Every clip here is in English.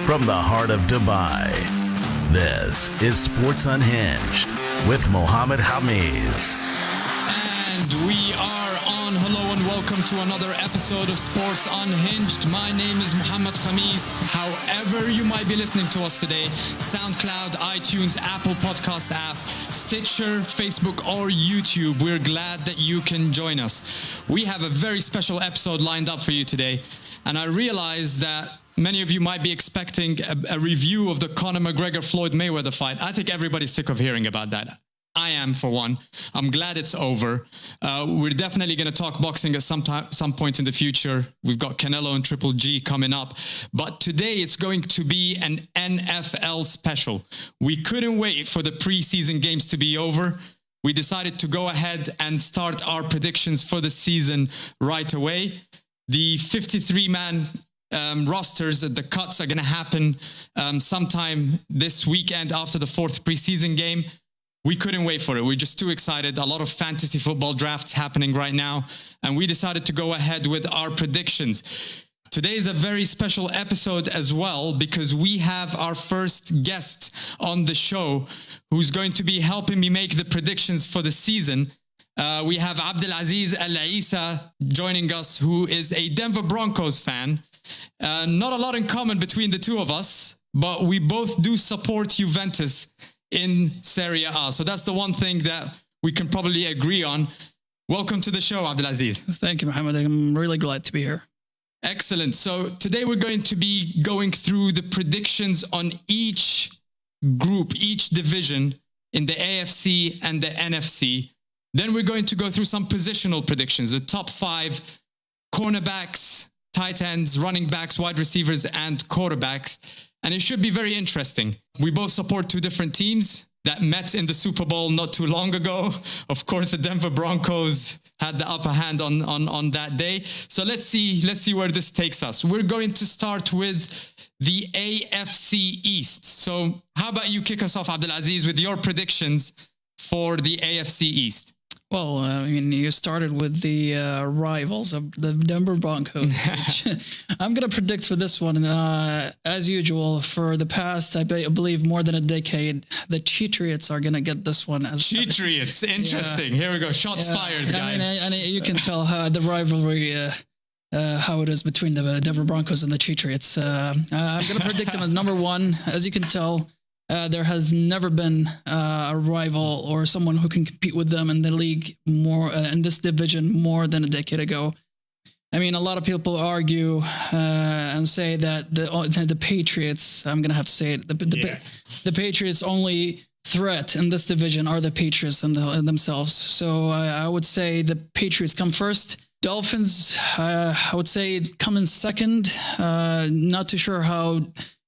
From the heart of Dubai, this is Sports Unhinged with Mohamed. And we are on. Hello and welcome to another episode of Sports Unhinged. My name is Mohamed. However you might be listening to us today, SoundCloud, iTunes, Apple Podcast app, Stitcher, Facebook, or YouTube, we're glad that you can join us. We have a very special episode lined up for you today. And I realize that many of you might be expecting a review of the Conor McGregor-Floyd Mayweather fight. I think everybody's sick of hearing about that. I am, for one. I'm glad it's over. We're definitely going to talk boxing at some point in the future. We've got Canelo and Triple G coming up. But today it's going to be an NFL special. We couldn't wait for the preseason games to be over. We decided to go ahead and start our predictions for the season right away. The 53-man rosters, the cuts are going to happen sometime this weekend after the fourth preseason game. We couldn't wait for it. We're just too excited. A lot of fantasy football drafts happening right now, and we decided to go ahead with our predictions. Today is a very special episode as well because we have our first guest on the show who's going to be helping me make the predictions for the season. We have Abdulaziz Aleisa joining us, who is a Denver Broncos fan. Not a lot in common between the two of us, but we both do support Juventus in Serie A. So that's the one thing that we can probably agree on. Welcome to the show, Abdulaziz. Thank you, Mohamed. I'm really glad to be here. Excellent. So today we're going to be going through the predictions on each group, each division in the AFC and the NFC. Then we're going to go through some positional predictions, the top 5 cornerbacks, tight ends, running backs, wide receivers, and quarterbacks. And it should be very interesting. We both support two different teams that met in the Super Bowl not too long ago. Of course, the Denver Broncos had the upper hand on that day. So let's see where this takes us. We're going to start with the AFC East. So how about you kick us off, Abdulaziz, with your predictions for the AFC East? Well, I mean, you started with the rivals of the Denver Broncos, which I'm going to predict for this one. As usual, for the past, I believe, more than a decade, the Cheatriots are going to get this one. Cheatriots, interesting. Yeah. Here we go. Shots fired, guys. I mean, you can tell the rivalry, how it is between the Denver Broncos and the Cheatriots. I'm going to predict them as number 1. As you can tell, there has never been a rival or someone who can compete with them in the league more in this division more than a decade ago. I mean, a lot of people argue and say that the Patriots, I'm going to have to say it, the Patriots' only threat in this division are the Patriots themselves. So I would say the Patriots come first. Dolphins, I would say, come in second. Not too sure how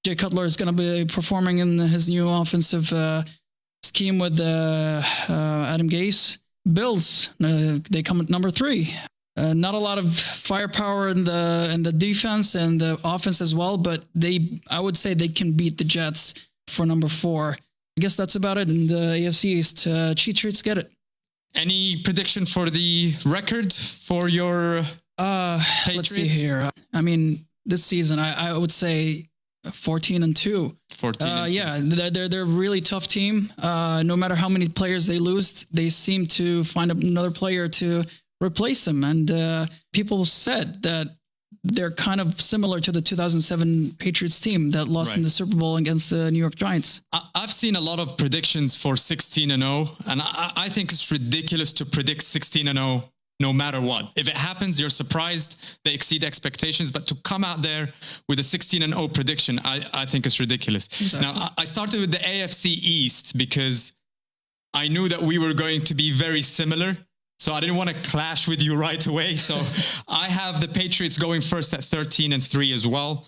Jay Cutler is going to be performing in his new offensive scheme with Adam Gase. Bills, they come at number 3. Not a lot of firepower in the defense and the offense as well, but I would say they can beat the Jets for number 4. I guess that's about it in the AFC East. Cheatriots get it. Any prediction for the record for your Patriots? Let's see here. I mean, this season, I would say 14-2. 14-2. Yeah, they're a really tough team. No matter how many players they lose, they seem to find another player to replace them. And people said that they're kind of similar to the 2007 Patriots team that lost in the Super Bowl against the New York Giants. I've seen a lot of predictions for 16-0, and I think it's ridiculous to predict 16-0 no matter what. If it happens, you're surprised, they exceed expectations, but to come out there with a 16-0 prediction, I think it's ridiculous. Exactly. Now, I started with the AFC East because I knew that we were going to be very similar, so I didn't want to clash with you right away. So I have the Patriots going first at 13-3 as well.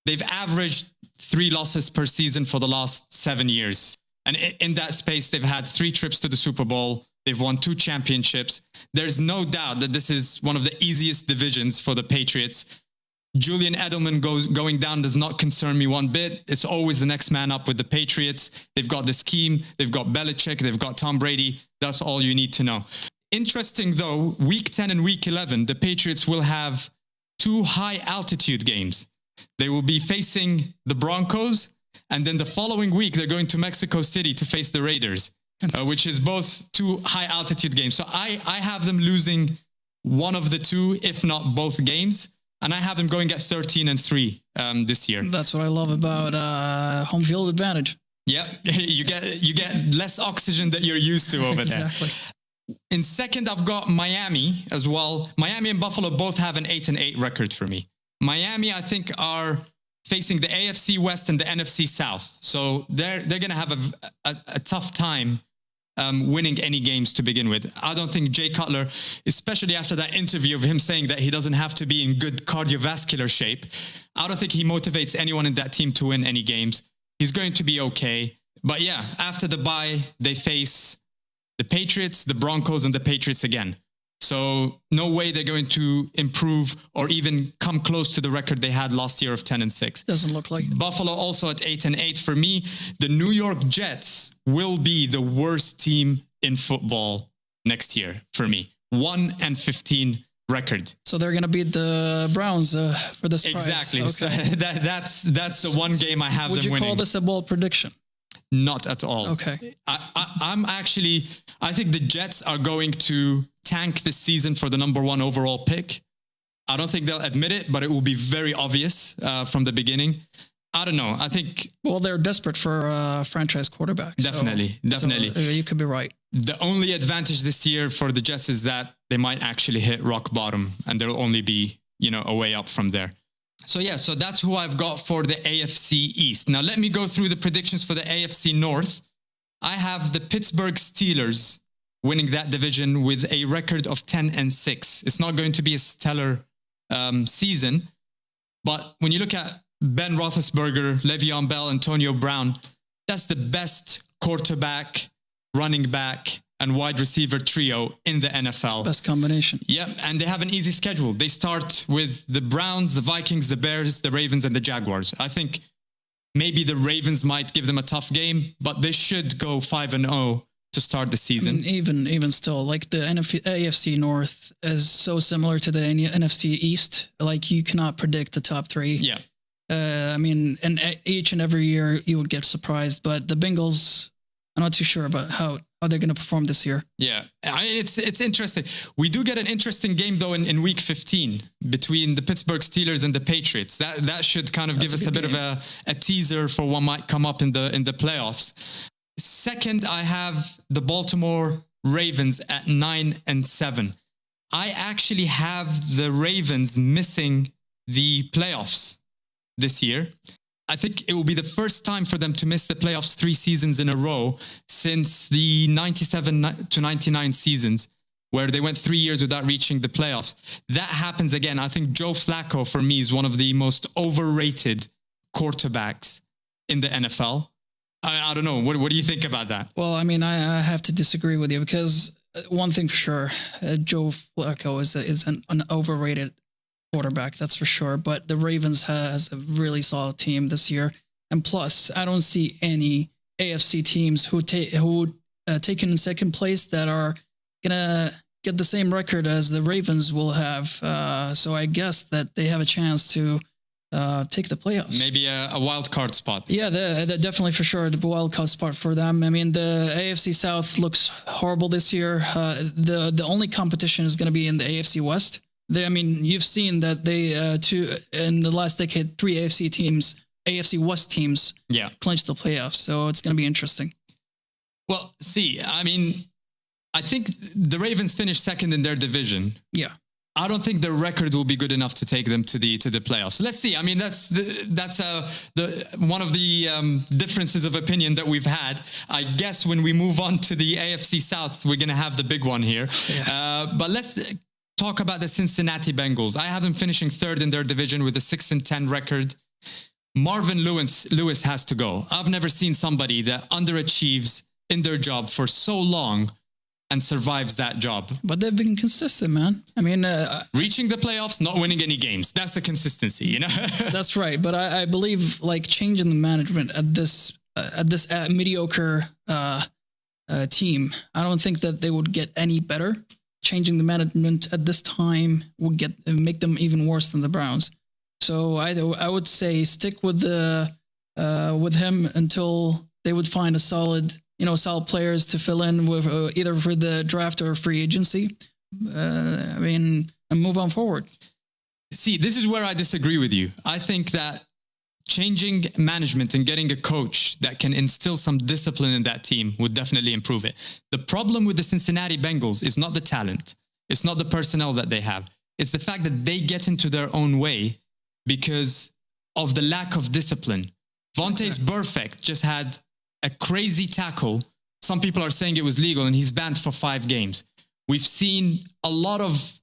They've averaged 3 losses per season for the last 7 years. And in that space, they've had 3 trips to the Super Bowl. They've won 2 championships. There's no doubt that this is one of the easiest divisions for the Patriots. Julian Edelman going down does not concern me one bit. It's always the next man up with the Patriots. They've got the scheme. They've got Belichick. They've got Tom Brady. That's all you need to know. Interesting, though, Week 10 and Week 11, the Patriots will have 2 high-altitude games. They will be facing the Broncos, and then the following week, they're going to Mexico City to face the Raiders, which is both 2 high-altitude games. So I have them losing one of the 2, if not both games. And I have them going at 13-3 this year. That's what I love about home field advantage. Yeah, you get less oxygen that you're used to over exactly. there. In second, I've got Miami as well. Miami and Buffalo both have an 8-8 record for me. Miami, I think, are facing the AFC West and the NFC South. So they're going to have a tough time winning any games to begin with. I don't think Jay Cutler, especially after that interview of him saying that he doesn't have to be in good cardiovascular shape, I don't think he motivates anyone in that team to win any games. He's going to be okay. But yeah, after the bye, they face the Patriots, the Broncos, and the Patriots again. So no way they're going to improve or even come close to the record they had last year of 10-6. Doesn't look like it. Buffalo also at 8-8. For me, the New York Jets will be the worst team in football next year for me. 1-15 record. So they're going to beat the Browns for this prize. Exactly. Okay. So that's the one game I have them winning. Would you call this a bold prediction? Not at all. Okay. I think the Jets are going to tank this season for the number 1 overall pick. I don't think they'll admit it, but it will be very obvious from the beginning. I don't know. I think... Well, they're desperate for a franchise quarterback. Definitely. So you could be right. The only advantage this year for the Jets is that they might actually hit rock bottom and they'll only be, a way up from there. So that's who I've got for the AFC East. Now, let me go through the predictions for the AFC North. I have the Pittsburgh Steelers winning that division with a record of 10-6. It's not going to be a stellar season, but when you look at Ben Roethlisberger, Le'Veon Bell, Antonio Brown, that's the best quarterback, running back, and wide receiver trio in the NFL. Best combination. Yeah, and they have an easy schedule. They start with the Browns, the Vikings, the Bears, the Ravens, and the Jaguars. I think maybe the Ravens might give them a tough game, but they should go 5-0 to start the season. I mean, even still, like the AFC North is so similar to the NFC East. Like you cannot predict the top 3. Yeah. And each and every year you would get surprised, but the Bengals, I'm not too sure about how they're going to perform this year. Yeah, it's interesting. We do get an interesting game though in week 15 between the Pittsburgh Steelers and the Patriots. That should kind of give us a bit of a teaser for what might come up in the playoffs. Second, I have the Baltimore Ravens at 9-7. I actually have the Ravens missing the playoffs this year. I think it will be the first time for them to miss the playoffs 3 seasons in a row since the 97 to 99 seasons, where they went 3 years without reaching the playoffs. That happens again. I think Joe Flacco, for me, is one of the most overrated quarterbacks in the NFL. I don't know. What do you think about that? Well, I mean, I have to disagree with you because one thing for sure, Joe Flacco is an overrated quarterback, that's for sure. But the Ravens has a really solid team this year, and plus, I don't see any AFC teams who take in second place that are gonna get the same record as the Ravens will have. So I guess that they have a chance to take the playoffs. Maybe a wild card spot. Yeah, they're definitely for sure the wild card spot for them. I mean, the AFC South looks horrible this year. The only competition is going to be in the AFC West. You've seen that in the last decade, 3 AFC West teams clinched the playoffs. So it's going to be interesting. Well, I think the Ravens finished second in their division. Yeah. I don't think the record will be good enough to take them to the playoffs. So let's see. I mean, that's one of the differences of opinion that we've had. I guess when we move on to the AFC South, we're going to have the big one here. Yeah. But let's talk about the Cincinnati Bengals. I have them finishing third in their division with a 6-10 record. Marvin Lewis has to go. I've never seen somebody that underachieves in their job for so long and survives that job. But they've been consistent, man. I mean, reaching the playoffs, not winning any games. That's the consistency, you know? That's right. But I believe like changing the management at this mediocre team, I don't think that they would get any better. changing the management at this time would make them even worse than the Browns. So I would say stick with him until they would find a solid players to fill in with either for the draft or free agency. And move on forward. See, this is where I disagree with you. I think that changing management and getting a coach that can instill some discipline in that team would definitely improve it. The problem with the Cincinnati Bengals is not the talent. It's not the personnel that they have. It's the fact that they get into their own way because of the lack of discipline. Vontaze Burfict just had a crazy tackle. Some people are saying it was legal and he's banned for 5 games. We've seen a lot of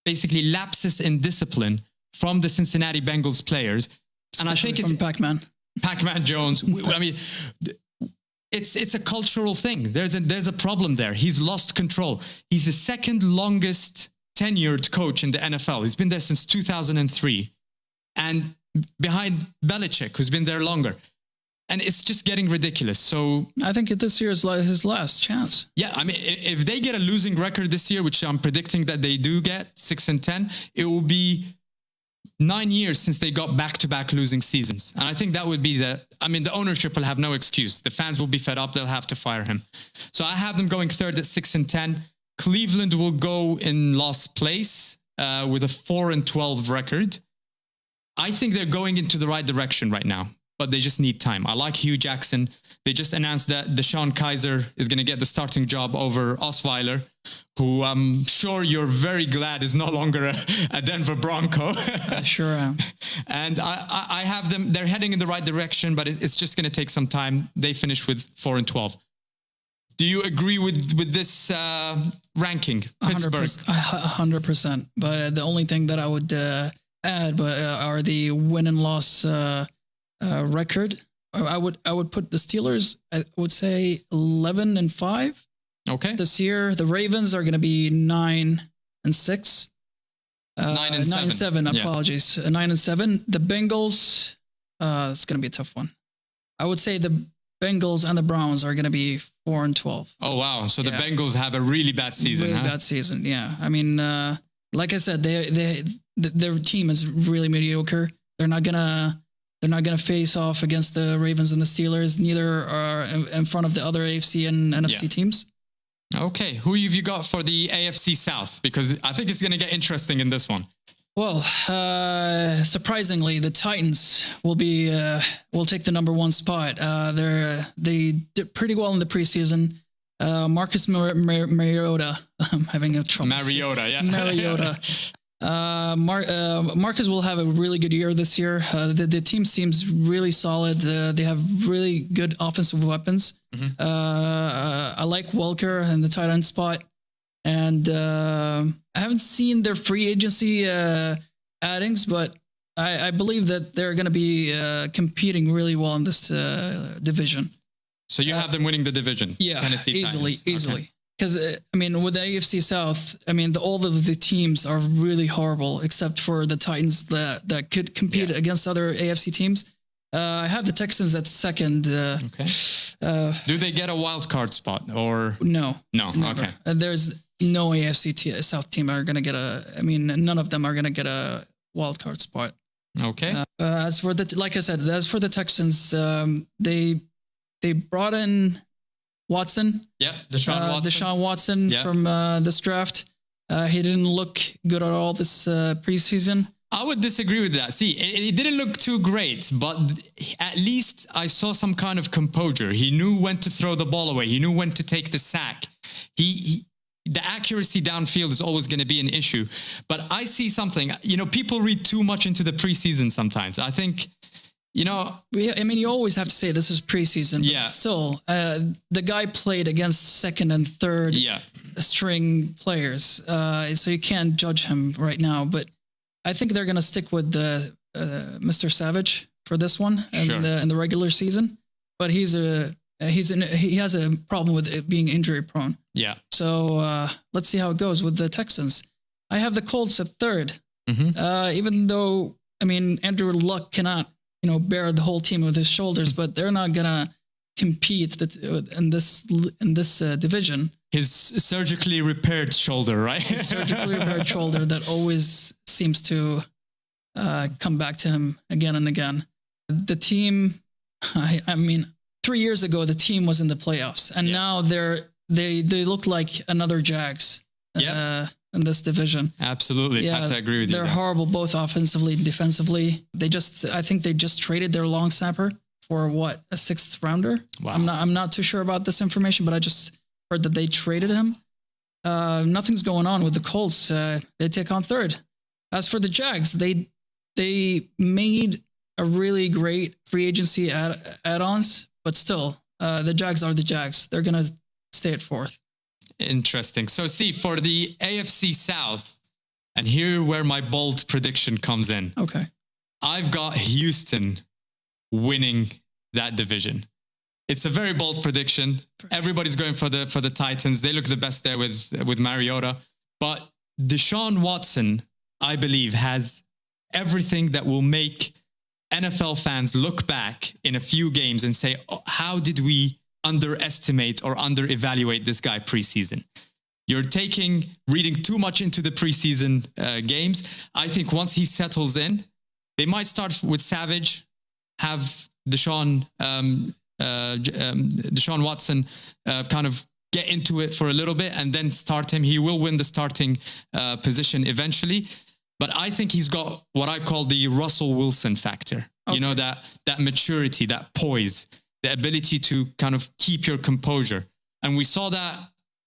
basically lapses in discipline from the Cincinnati Bengals players. Especially, and I think it's Pac-Man Jones. I mean, it's a cultural thing. There's a problem there. He's lost control. He's the second longest tenured coach in the NFL. He's been there since 2003. And behind Belichick, who's been there longer. And it's just getting ridiculous. So I think this year is his last chance. Yeah, I mean, if they get a losing record this year, which I'm predicting that they do get, 6-10, it will be 9 years since they got back-to-back losing seasons. And I think that would be the ownership will have no excuse. The fans will be fed up. They'll have to fire him. So I have them going third at 6-10. Cleveland will go in last place with a 4-12 record. I think they're going into the right direction right now, but they just need time. I like Hugh Jackson. They just announced that Deshaun Kaiser is going to get the starting job over Osweiler, who I'm sure you're very glad is no longer a Denver Bronco. I sure am. And I have them, they're heading in the right direction, but it's just going to take some time. They finished with 4-12. Do you agree with this ranking? 100%. But the only thing that I would add are the win and loss record. I would put the Steelers, I would say 11-5. Okay. This year, the Ravens are going to be 9-6. 9-7. Apologies. 9-7. The Bengals, it's going to be a tough one. I would say the Bengals and the Browns are going to be 4-12. Oh wow! So the Bengals have a really bad season. Really bad season. Yeah. I mean, like I said, their team is really mediocre. They're not gonna face off against the Ravens and the Steelers. Neither are in front of the other AFC and NFC teams. Okay, who have you got for the AFC South? Because I think it's going to get interesting in this one. Well, surprisingly, the Titans will take the number 1 spot. They did pretty well in the preseason. Marcus Mariota, I'm having a trouble. Mariota. Marcus will have a really good year this year. The team seems really solid. They have really good offensive weapons. Mm-hmm. I like Welker and the tight end spot. And I haven't seen their free agency addings, but I believe that they're going to be competing really well in this division. So you have them winning the division? Yeah, Tennessee easily. Okay. Because, with the AFC South, all of the teams are really horrible, except for the Titans that could compete against other AFC teams. I have the Texans at second. Okay. Do they get a wild card spot or? No. Never. Okay. There's no AFC South team are going to get none of them are going to get a wild card spot. Okay. As for the Texans, they brought in Watson. Yeah, Deshaun Watson. From this draft. He didn't look good at all this preseason. I would disagree with that. See, it didn't look too great, but at least I saw some kind of composure. He knew when to throw the ball away. He knew when to take the sack. The accuracy downfield is always going to be an issue. But I see something. People read too much into the preseason sometimes. I think, you always have to say this is preseason. Yeah. But still, the guy played against second and third string players. So you can't judge him right now. But I think they're going to stick with Mr. Savage for this one in the regular season. But he has a problem with it being injury prone. Yeah. So let's see how it goes with the Texans. I have the Colts at third. Mm-hmm. Even though Andrew Luck cannot bear the whole team with his shoulders, but they're not gonna compete in this division. His surgically repaired shoulder, right? His surgically repaired shoulder that always seems to come back to him again and again. The team, I mean, 3 years ago, the team was in the playoffs, and now they look like another Jags in this division. Absolutely, I have to agree with you. They're horrible both offensively and defensively. I think they just traded their long snapper for a 6th rounder. Wow. I'm not too sure about this information, but I just heard that they traded him. Nothing's going on with the Colts. They take on 3rd. As for the Jags, they made a really great free agency add-ons, but still, the Jags are the Jags. They're going to stay at 4th. Interesting. So see, for the AFC South, and here where my bold prediction comes in. Okay. I've got Houston winning that division. It's a very bold prediction. Everybody's going for the Titans. They look the best there with Mariota. But Deshaun Watson, I believe, has everything that will make NFL fans look back in a few games and say, oh, how did we underestimate or under-evaluate this guy preseason? You're reading too much into the preseason games. I think once he settles in, they might start with Savage, have Deshaun Watson kind of get into it for a little bit and then start him. He will win the starting position eventually. But I think he's got what I call the Russell Wilson factor. Okay. You know, that maturity, that poise, the ability to kind of keep your composure. And we saw that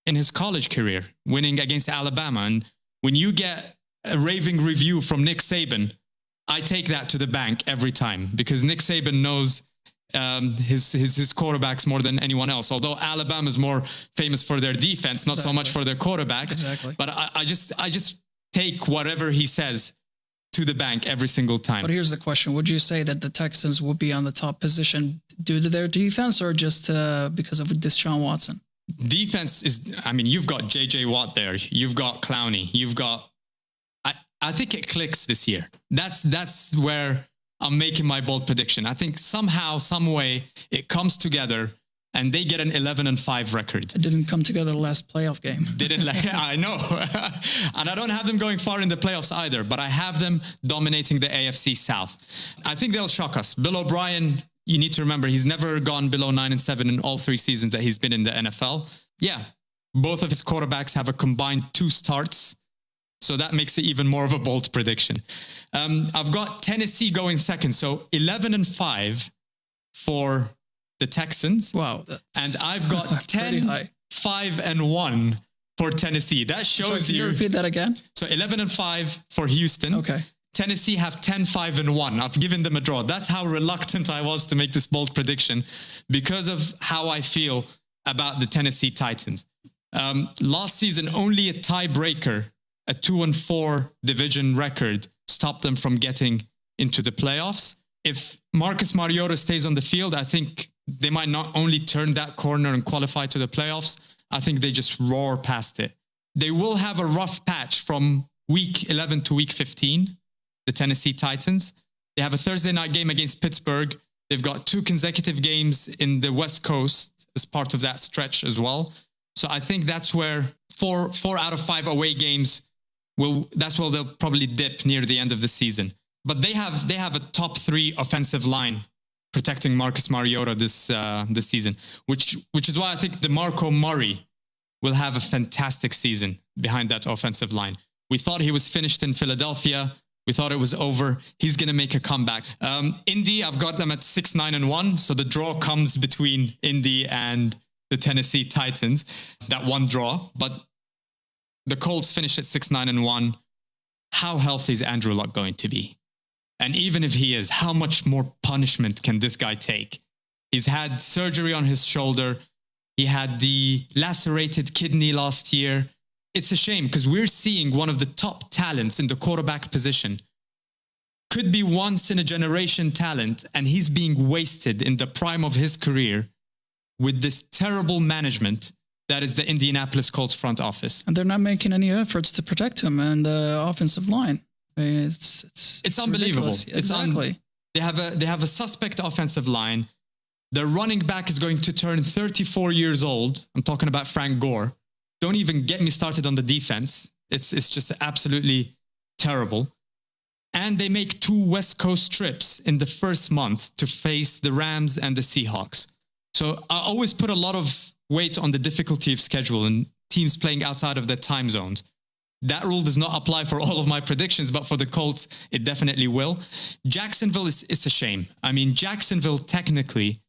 in his college career, winning against Alabama. And when you get a raving review from Nick Saban, I take that to the bank every time, because Nick Saban knows his quarterbacks more than anyone else. Although Alabama is more famous for their defense, not so much for their quarterbacks. Exactly. But I just take whatever he says to the bank every single time. But here's the question. Would you say that the Texans will be on the top position due to their defense, or just because of Deshaun Watson? Defense is, I mean, you've got JJ Watt there. You've got Clowney. You've got, I think it clicks this year. That's where I'm making my bold prediction. I think somehow, some way it comes together and they get an 11-5 record. It didn't come together the last playoff game. I know. And I don't have them going far in the playoffs either, but I have them dominating the AFC South. I think they'll shock us. Bill O'Brien, you need to remember, he's never gone below 9-7 in all 3 seasons that he's been in the NFL. Yeah, both of his quarterbacks have a combined 2 starts. So that makes it even more of a bold prediction. I've got Tennessee going second. So 11-5 for the Texans. Wow. And I've got 10-5-1 for Tennessee. That shows Can you repeat that again? So 11-5 for Houston. Okay. Tennessee have 10-5-1. I've given them a draw. That's how reluctant I was to make this bold prediction, because of how I feel about the Tennessee Titans. Last season, only a tiebreaker, a 2-4 division record, stopped them from getting into the playoffs. If Marcus Mariota stays on the field, I think they might not only turn that corner and qualify to the playoffs, I think they just roar past it. They will have a rough patch from week 11 to week 15, the Tennessee Titans. They have a Thursday night game against Pittsburgh. They've got 2 consecutive games in the West Coast as part of that stretch as well. So I think that's where 4 out of 5 away games that's where they'll probably dip near the end of the season. But they have a top 3 offensive line protecting Marcus Mariota this season, which is why I think DeMarco Murray will have a fantastic season behind that offensive line. We thought he was finished in Philadelphia. We thought it was over. He's going to make a comeback. Indy, I've got them at 6-9-1. So the draw comes between Indy and the Tennessee Titans, that one draw. But the Colts finish at 6-9-1. How healthy is Andrew Luck going to be? And even if he is, how much more punishment can this guy take? He's had surgery on his shoulder. He had the lacerated kidney last year. It's a shame, because we're seeing one of the top talents in the quarterback position. Could be once in a generation talent, and he's being wasted in the prime of his career with this terrible management that is the Indianapolis Colts front office. And they're not making any efforts to protect him and the offensive line. I mean, it's unbelievable. Ridiculous. Exactly. They have a suspect offensive line. Their running back is going to turn 34 years old. I'm talking about Frank Gore. Don't even get me started on the defense. It's just absolutely terrible. And they make 2 West Coast trips in the first month to face the Rams and the Seahawks. So I always put a lot of weight on the difficulty of schedule and teams playing outside of their time zones. That rule does not apply for all of my predictions, but for the Colts, it definitely will. Jacksonville is a shame. I mean, Jacksonville technically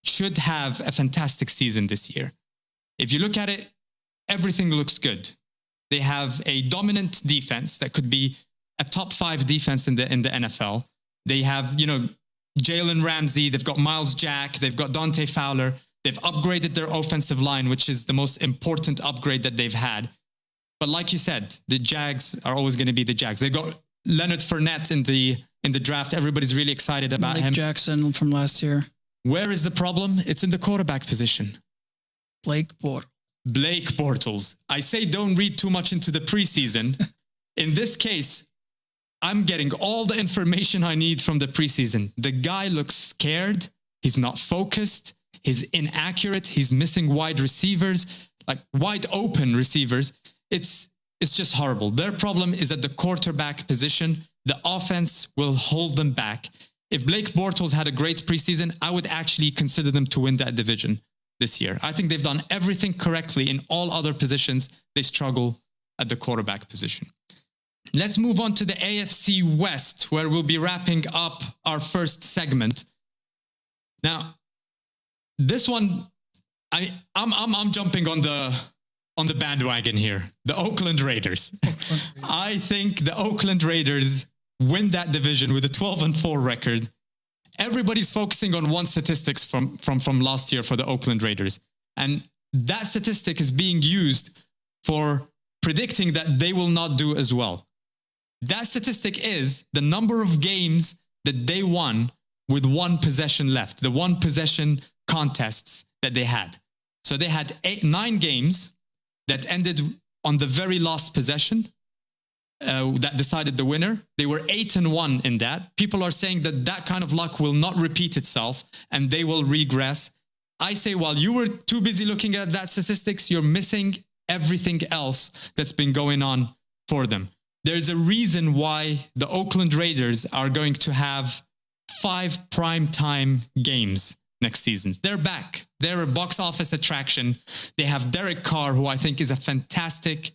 should have a fantastic season this year. If you look at it, everything looks good. They have a dominant defense that could be a top 5 defense in the NFL. They have, Jalen Ramsey, they've got Miles Jack, they've got Dante Fowler. They've upgraded their offensive line, which is the most important upgrade that they've had. But like you said, the Jags are always going to be the Jags. They got Leonard Fournette in the draft. Everybody's really excited about him. Jackson from last year. Where is the problem? It's in the quarterback position. Blake Bortles. I say don't read too much into the preseason. In this case, I'm getting all the information I need from the preseason. The guy looks scared. He's not focused. He's inaccurate. He's missing wide receivers, like wide open receivers. It's just horrible. Their problem is at the quarterback position. The offense will hold them back. If Blake Bortles had a great preseason, I would actually consider them to win that division this year. I think they've done everything correctly in all other positions. They struggle at the quarterback position. Let's move on to the AFC West, where we'll be wrapping up our first segment. Now, this one, I'm jumping on the bandwagon here. The Oakland Raiders. I think the Oakland Raiders win that division with a 12-4 record. Everybody's focusing on one statistics from last year for the Oakland Raiders. And that statistic is being used for predicting that they will not do as well. That statistic is the number of games that they won with 1 possession left, the 1 possession contests that they had. So they had 9 games that ended on the very last possession that decided the winner. They were 8-1 in that. People are saying that kind of luck will not repeat itself and they will regress. I say, while you were too busy looking at that statistics, you're missing everything else that's been going on for them. There's a reason why the Oakland Raiders are going to have 5 primetime games next season. They're back. They're a box office attraction. They have Derek Carr, who I think is a fantastic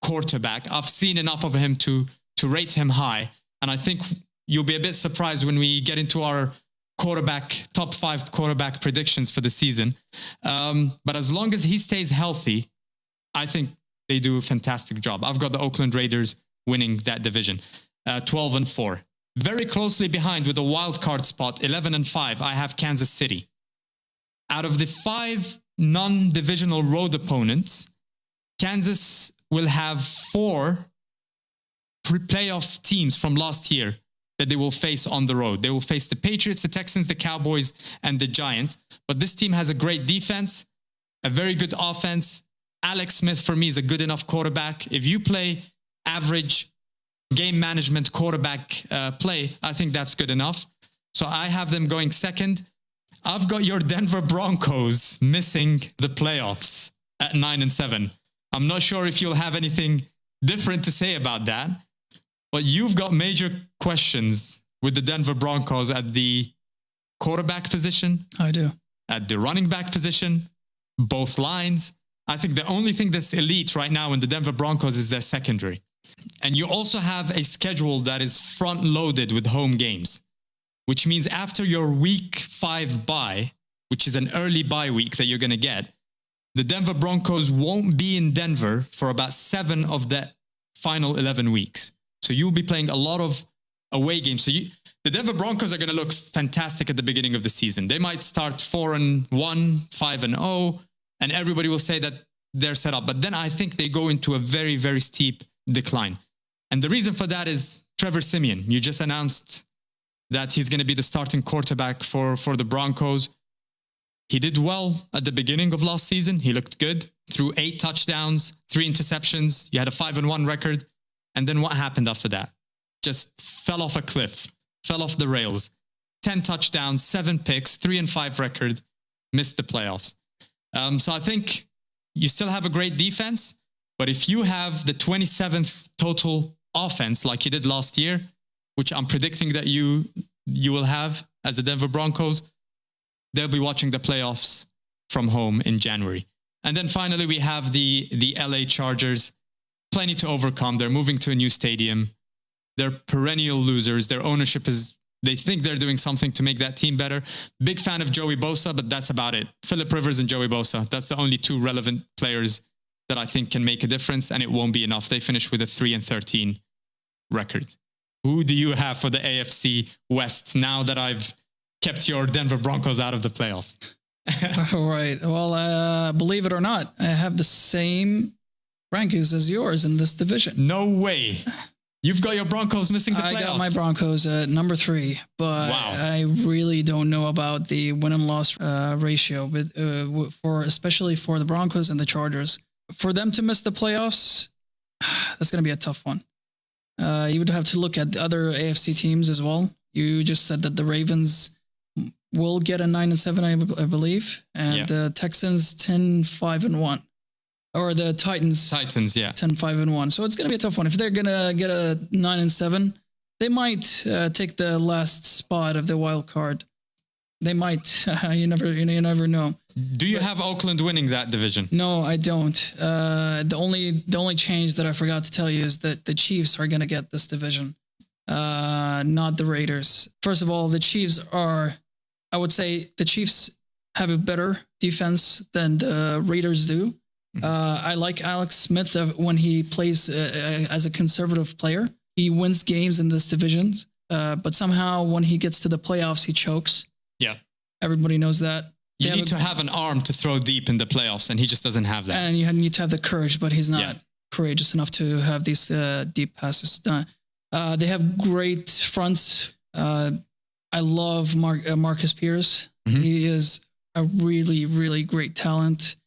quarterback. I've seen enough of him to rate him high. And I think you'll be a bit surprised when we get into our top 5 quarterback predictions for the season. But as long as he stays healthy, I think they do a fantastic job. I've got the Oakland Raiders winning that division, 12-4. Very closely behind with a wild card spot, 11-5, I have Kansas City. Out of the 5 non-divisional road opponents, Kansas will have 4 playoff teams from last year that they will face on the road. They will face the Patriots, the Texans, the Cowboys, and the Giants. But this team has a great defense, a very good offense. Alex Smith, for me, is a good enough quarterback. If you play average game management quarterback play, I think that's good enough. So I have them going second. I've got your Denver Broncos missing the playoffs at 9-7. I'm not sure if you'll have anything different to say about that, but you've got major questions with the Denver Broncos at the quarterback position. I do. At the running back position, both lines. I think the only thing that's elite right now in the Denver Broncos is their secondary. And you also have a schedule that is front-loaded with home games, which means after your week 5 bye, which is an early bye week that you're going to get, the Denver Broncos won't be in Denver for about 7 of the final 11 weeks. So you'll be playing a lot of away games. So the Denver Broncos are going to look fantastic at the beginning of the season. They might start 4-1, 5-0, and everybody will say that they're set up. But then I think they go into a very, very steep decline. And the reason for that is Trevor Siemian. You just announced that he's going to be the starting quarterback for the Broncos. He did well at the beginning of last season. He looked good. Threw 8 touchdowns, 3 interceptions. You had a 5-1 record. And then what happened after that? Just fell off a cliff, fell off the rails. 10 touchdowns, 7 picks, 3-5 record, missed the playoffs. So I think you still have a great defense, but if you have the 27th total offense like you did last year, which I'm predicting that you will have as the Denver Broncos, they'll be watching the playoffs from home in January. And then finally, we have the LA Chargers. Plenty to overcome. They're moving to a new stadium. They're perennial losers. Their ownership they think they're doing something to make that team better. Big fan of Joey Bosa, but that's about it. Phillip Rivers and Joey Bosa. That's the only two relevant players that I think can make a difference, and it won't be enough. They finished with a 3-13 record. Who do you have for the AFC West now that I've kept your Denver Broncos out of the playoffs? All right. Well, believe it or not, I have the same rankings as yours in this division. No way. You've got your Broncos missing the playoffs. I got my Broncos at number 3, but wow. I really don't know about the win and loss ratio, but especially for the Broncos and the Chargers. For them to miss the playoffs, that's going to be a tough one. You would have to look at the other AFC teams as well. You just said that the Ravens will get a 9-7, I believe, and the Texans 10-5-1, or the Titans, 10-5-1. So it's going to be a tough one. If they're going to get a 9-7, they might take the last spot of the wild card. They might. You never know. Do you have Oakland winning that division? No, I don't. The only change that I forgot to tell you is that the Chiefs are going to get this division, not the Raiders. First of all, the Chiefs I would say the Chiefs have a better defense than the Raiders do. Mm-hmm. I like Alex Smith when he plays as a conservative player. He wins games in this division, but somehow when he gets to the playoffs, he chokes. Yeah. Everybody knows that. You need to have an arm to throw deep in the playoffs, and he just doesn't have that. And you need to have the courage, but he's not courageous enough to have these deep passes done. They have great fronts. I love Marcus Pierce. Mm-hmm. He is a really, really great talent,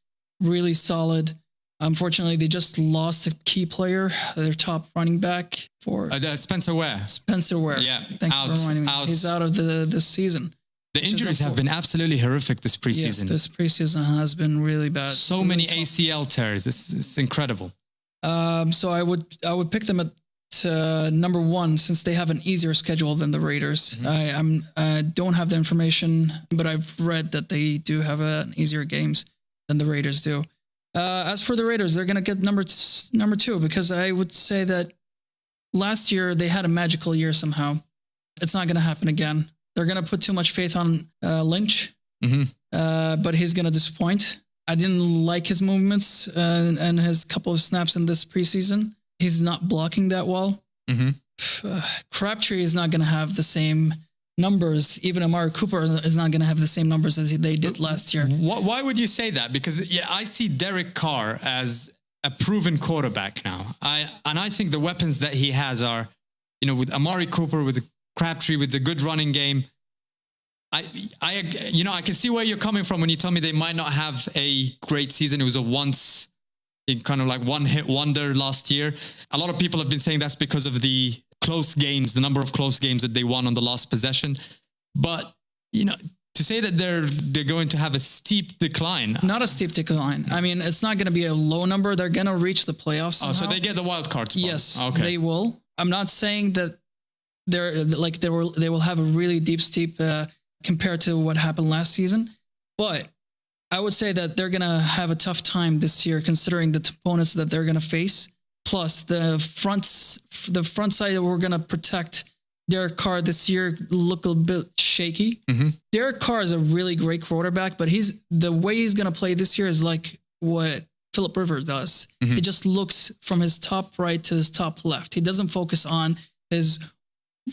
really solid. Unfortunately, they just lost a key player, their top running back for Spencer Ware. Spencer Ware. Yeah, thank you for reminding me. He's out of this season. The injuries have been absolutely horrific this preseason. Yes, this preseason has been really bad. So really many tough. ACL tears. It's incredible. So I would pick them at number 1 since they have an easier schedule than the Raiders. Mm-hmm. I don't have the information, but I've read that they do have an easier games than the Raiders do. As for the Raiders, they're going to get number 2 because I would say that last year they had a magical year somehow. It's not going to happen again. They're going to put too much faith on Lynch, but he's going to disappoint. I didn't like his movements and his couple of snaps in this preseason. He's not blocking that well. Mm-hmm. Crabtree is not going to have the same numbers. Even Amari Cooper is not going to have the same numbers as they did last year. Why would you say that? Because I see Derek Carr as a proven quarterback now. I think the weapons that he has are, with Amari Cooper, with Crabtree, with the good running game. I can see where you're coming from when you tell me they might not have a great season. It was a one-hit wonder last year. A lot of people have been saying that's because of the close games, the number of close games that they won on the last possession. But, to say that they're going to have a steep decline. Not a steep decline. I mean, it's not going to be a low number. They're going to reach the playoffs somehow. Oh, so they get the wild card spot. Yes, okay. They will. I'm not saying that they will have a really steep compared to what happened last season, but I would say that they're going to have a tough time this year considering the opponents that they're going to face. Plus the front side that we're going to protect Derek Carr this year look a bit shaky. Mm-hmm. Derek Carr is a really great quarterback, but the way he's going to play this year is like what Phillip Rivers does. Mm-hmm. He just looks from his top right to his top left. He doesn't focus on his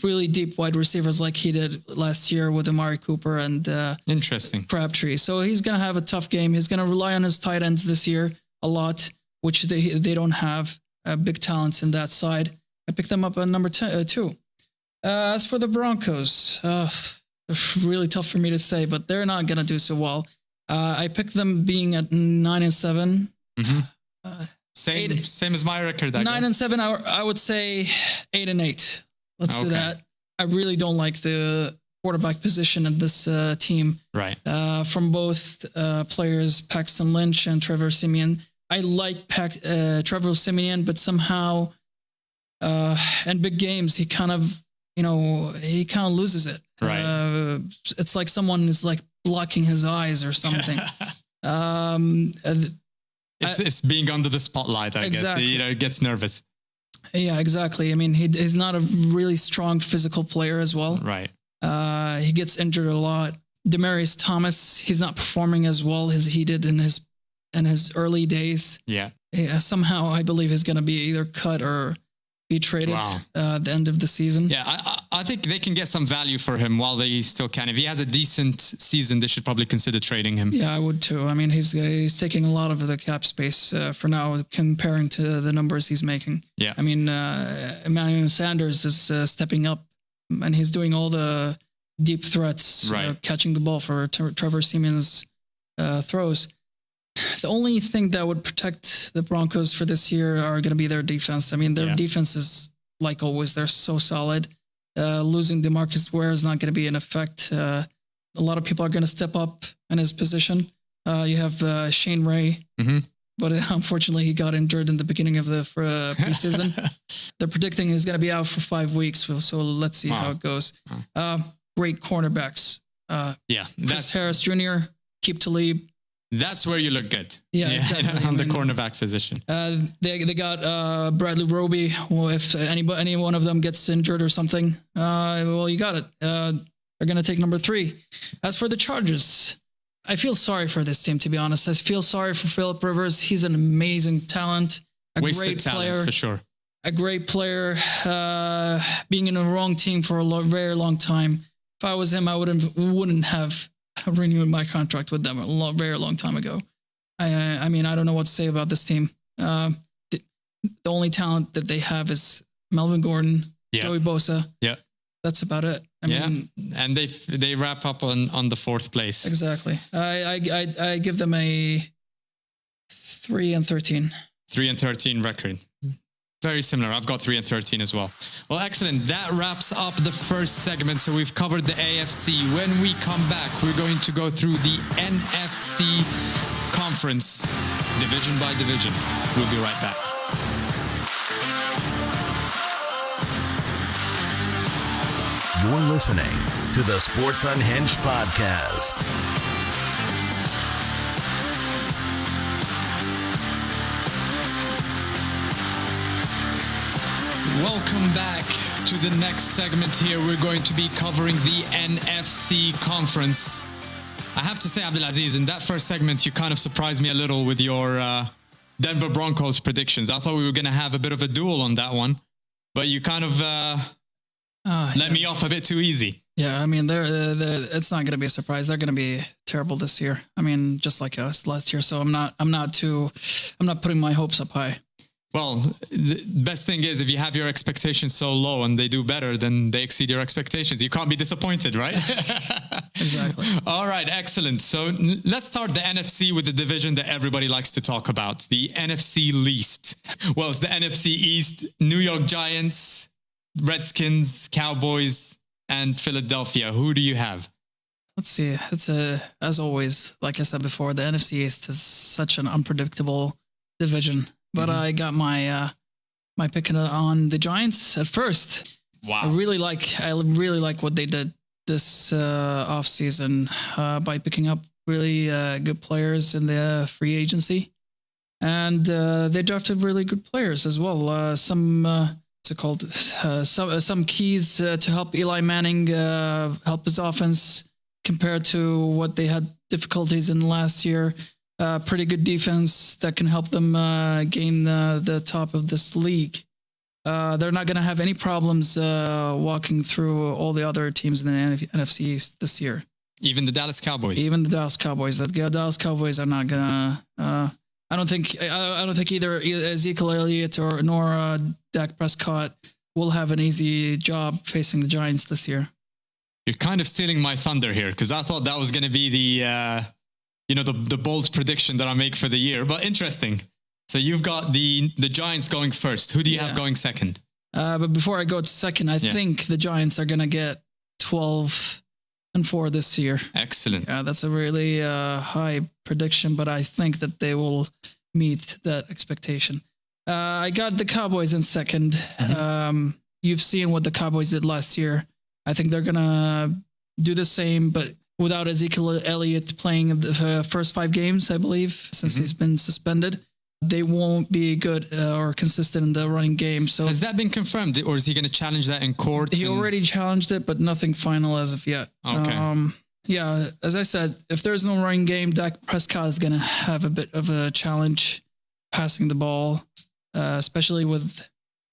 really deep wide receivers like he did last year with Amari Cooper and interesting Crabtree. So he's going to have a tough game. He's going to rely on his tight ends this year a lot, which they don't have big talents in that side. I picked them up at number 2. As for the Broncos, it's really tough for me to say, but they're not going to do so well. I picked them being at 9-7. Mm-hmm. Same as my record. 9-7. I would say 8-8. Let's do that. I really don't like the quarterback position in this team. Right. From both players, Paxton Lynch and Trevor Siemian. I like Trevor Siemian, but somehow in big games he kind of loses it. Right. It's like someone is like blocking his eyes or something. It's being under the spotlight, I guess. He gets nervous. Yeah, exactly. I mean, he's not a really strong physical player as well. Right. He gets injured a lot. Demaryius Thomas, he's not performing as well as he did in his early days. Yeah. Somehow, I believe he's going to be either cut or be traded at the end of the season. Yeah, I think they can get some value for him while they still can. If he has a decent season, they should probably consider trading him. Yeah, I would too. I mean, he's taking a lot of the cap space for now, comparing to the numbers he's making. Yeah. I mean, Emmanuel Sanders is stepping up, and he's doing all the deep threats, catching the ball for Trevor Siemian's throws. The only thing that would protect the Broncos for this year are going to be their defense. I mean, their defense is, like always, they're so solid. Losing DeMarcus Ware is not going to be an effect. A lot of people are going to step up in his position. You have Shane Ray, but unfortunately he got injured in the beginning of the preseason. They're predicting he's going to be out for 5 weeks, so let's see how it goes. Great cornerbacks. Chris Harris Jr., Keep Talib. That's where you look good. Yeah, exactly. On the cornerback position. They got Bradley Roby. Well, if any one of them gets injured or something, well, you got it. They're going to take number 3. As for the Chargers, I feel sorry for this team, to be honest. I feel sorry for Phillip Rivers. He's an amazing talent. Wasted talent, for sure. A great player, being in the wrong team for a very long time. If I was him, I wouldn't have renewed my contract with them a very long time ago. I mean, I don't know what to say about this team. The only talent that they have is Melvin Gordon, Joey Bosa. Yeah. That's about it. I mean, and they wrap up on the 4th place. Exactly. I give them a 3-13. 3-13 record. Very similar. I've got 3-13 as well. Well, excellent. That wraps up the first segment. So we've covered the AFC. When we come back, we're going to go through the NFC conference, division by division. We'll be right back. You're listening to the Sports Unhinged podcast. Welcome back to the next segment here. We're going to be covering the NFC conference. I have to say, Abdulaziz, in that first segment, you kind of surprised me a little with your Denver Broncos predictions. I thought we were going to have a bit of a duel on that one, but you kind of let me off a bit too easy. Yeah, I mean, it's not going to be a surprise. They're going to be terrible this year. I mean, just like us last year. So I'm not putting my hopes up high. Well, the best thing is if you have your expectations so low and they do better, then they exceed your expectations. You can't be disappointed, right? Exactly. All right, excellent. So let's start the NFC with the division that everybody likes to talk about, the NFC least. Well, it's the NFC East, New York Giants, Redskins, Cowboys, and Philadelphia. Who do you have? Let's see. It's as always, like I said before, the NFC East is such an unpredictable division. But I got my pick on the Giants at first. Wow! I really like what they did this offseason by picking up really good players in the free agency, and they drafted really good players as well. Some keys to help Eli Manning help his offense compared to what they had difficulties in last year. Pretty good defense that can help them gain the top of this league. They're not going to have any problems walking through all the other teams in the NFC East this year. Even the Dallas Cowboys. The Dallas Cowboys are not going to. I don't think either Ezekiel Elliott nor Dak Prescott will have an easy job facing the Giants this year. You're kind of stealing my thunder here because I thought that was going to be the bold prediction that I make for the year, but interesting. So you've got the Giants going first. Who do you have going second? But before I go to second, I think the Giants are going to get 12 6-4 this year. Excellent. Yeah, that's a really high prediction, but I think that they will meet that expectation. I got the Cowboys in second. Mm-hmm. You've seen what the Cowboys did last year. I think they're going to do the same, but without Ezekiel Elliott playing the first 5 games, I believe, since he's been suspended. They won't be good or consistent in the running game. So has that been confirmed, or is he going to challenge that in court? He already challenged it, but nothing final as of yet. Okay. Yeah, as I said, if there's no running game, Dak Prescott is going to have a bit of a challenge passing the ball, especially with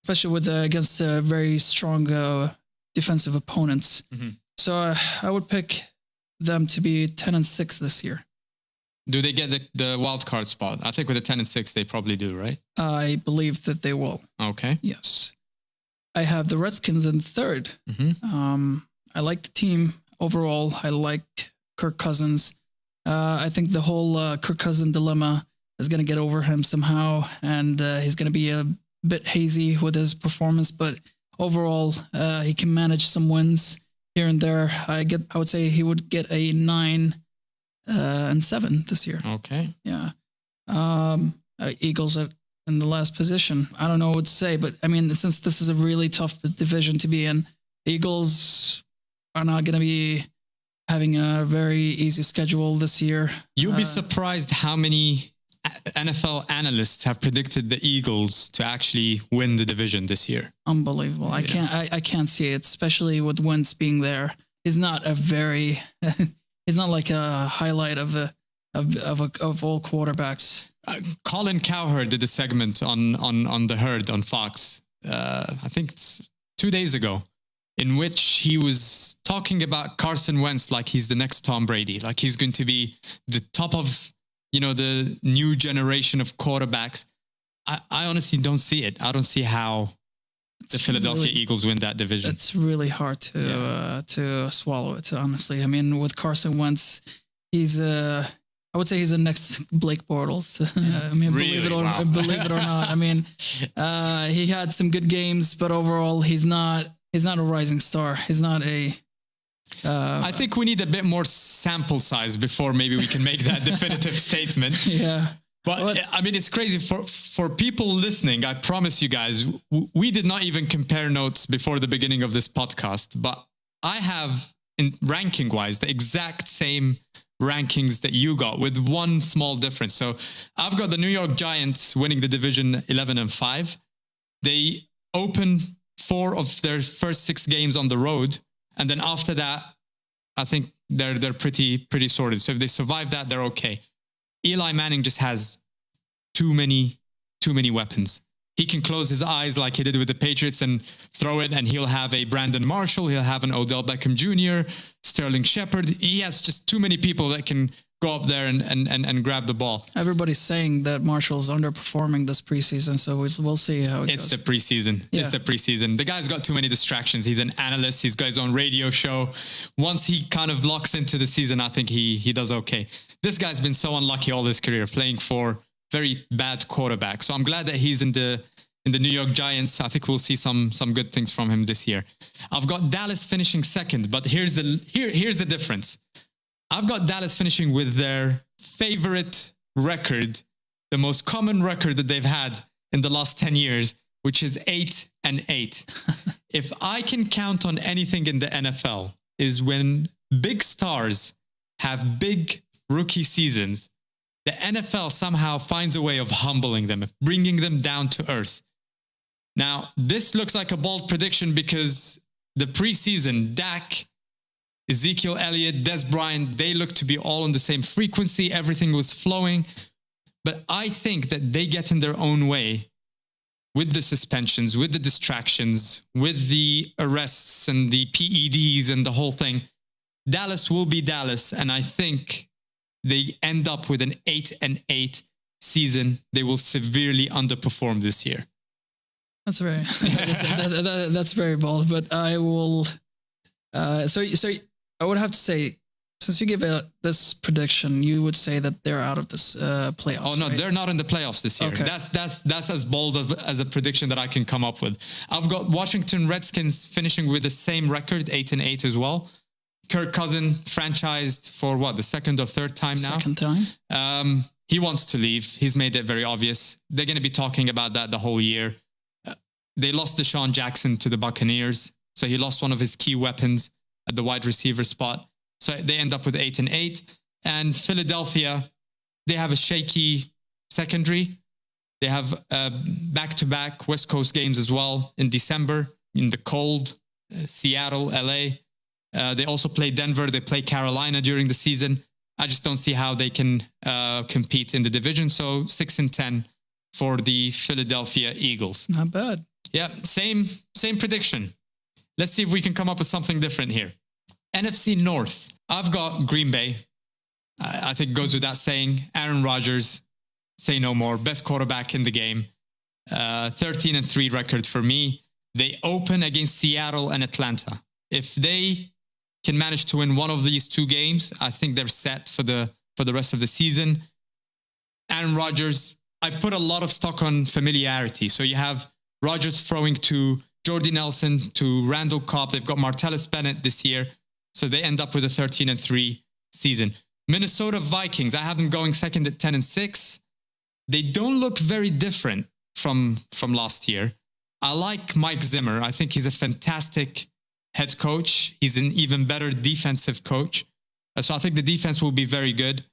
against very strong defensive opponents. Mm-hmm. So I would pick them to be 10-6 this year. Do they get the wild card spot? I think with the 10-6, they probably do, right? I believe that they will. Okay. Yes. I have the Redskins in third. Mm-hmm. I like the team overall. I like Kirk Cousins. I think the whole Kirk Cousins dilemma is going to get over him somehow, and he's going to be a bit hazy with his performance. But overall, he can manage some wins here and there. I would say he would get a 9-7 this year. Okay. Yeah. Eagles are in the last position. I don't know what to say, but I mean, since this is a really tough division to be in, the Eagles are not going to be having a very easy schedule this year. You'll be surprised how many NFL analysts have predicted the Eagles to actually win the division this year. Unbelievable. Yeah. I can't see it, especially with Wentz being there. He's not a very he's not like a highlight of all quarterbacks. Colin Cowherd did a segment on the Herd on Fox. I think it's 2 days ago, in which he was talking about Carson Wentz like he's the next Tom Brady, like he's going to be the top of the new generation of quarterbacks. I honestly don't see it. I don't see how the Philadelphia Eagles win that division. It's really hard to swallow it, honestly. I mean, with Carson Wentz, I would say he's the next Blake Bortles. I mean, really? Believe it or not. I mean, he had some good games, but overall, he's not a rising star. He's not a. I think we need a bit more sample size before maybe we can make that definitive statement. Yeah. But I mean, it's crazy for people listening. I promise you guys, we did not even compare notes before the beginning of this podcast, but I have, in ranking wise, the exact same rankings that you got, with one small difference. So I've got the New York Giants winning the division 11-5. They open 4 of their first 6 games on the road, and then after that, I think they're pretty sorted. So if they survive that, they're okay. Eli Manning just has too many weapons. He can close his eyes like he did with the Patriots and throw it, and he'll have a Brandon Marshall, he'll have an Odell Beckham Jr., Sterling Shepard. He has just too many people that can go up there and grab the ball. Everybody's saying that Marshall's underperforming this preseason, so we'll see how it goes. It's the preseason. Yeah. It's the preseason. The guy's got too many distractions. He's an analyst. He's got his own radio show. Once he kind of locks into the season, I think he does okay. This guy's been so unlucky all his career, playing for very bad quarterbacks. So I'm glad that he's in the New York Giants. I think we'll see some good things from him this year. I've got Dallas finishing second, but here's the difference. I've got Dallas finishing with their favorite record, the most common record that they've had in the last 10 years, which is 8-8. If I can count on anything in the NFL, is when big stars have big rookie seasons, the NFL somehow finds a way of humbling them, bringing them down to earth. Now, this looks like a bold prediction because the preseason, Dak, Ezekiel Elliott, Des Bryant, they look to be all on the same frequency. Everything was flowing. But I think that they get in their own way with the suspensions, with the distractions, with the arrests and the PEDs and the whole thing. Dallas will be Dallas, and I think they end up with an 8-8 season. They will severely underperform this year. That's very that's very bold, but I will. So I would have to say, since you give this prediction, you would say that they're out of this playoffs. Oh no, right? They're not in the playoffs this year. Okay. That's as bold as a prediction that I can come up with. I've got Washington Redskins finishing with the same record, 8-8 as well. Kirk Cousins franchised for the second or third time now? Second time. He wants to leave. He's made it very obvious. They're going to be talking about that the whole year. They lost Deshaun Jackson to the Buccaneers. So he lost one of his key weapons at the wide receiver spot. So they end up with 8-8. And Philadelphia, they have a shaky secondary. They have back-to-back West Coast games as well in December in the cold, Seattle, LA. They also play Denver. They play Carolina during the season. I just don't see how they can compete in the division. So 6-10 for the Philadelphia Eagles. Not bad. Yeah, same prediction. Let's see if we can come up with something different here. NFC North. I've got Green Bay. I think it goes without saying. Aaron Rodgers, say no more. Best quarterback in the game. 13-3 record for me. They open against Seattle and Atlanta. If they can manage to win one of these two games, I think they're set for the rest of the season. Aaron Rodgers, I put a lot of stock on familiarity. So you have Rodgers throwing to Jordy Nelson, to Randall Cobb. They've got Martellus Bennett this year. So they end up with a 13-3 season. Minnesota Vikings, I have them going second at 10-6. They don't look very different from last year. I like Mike Zimmer. I think he's a fantastic head coach. He's an even better defensive coach. So I think the defense will be very good.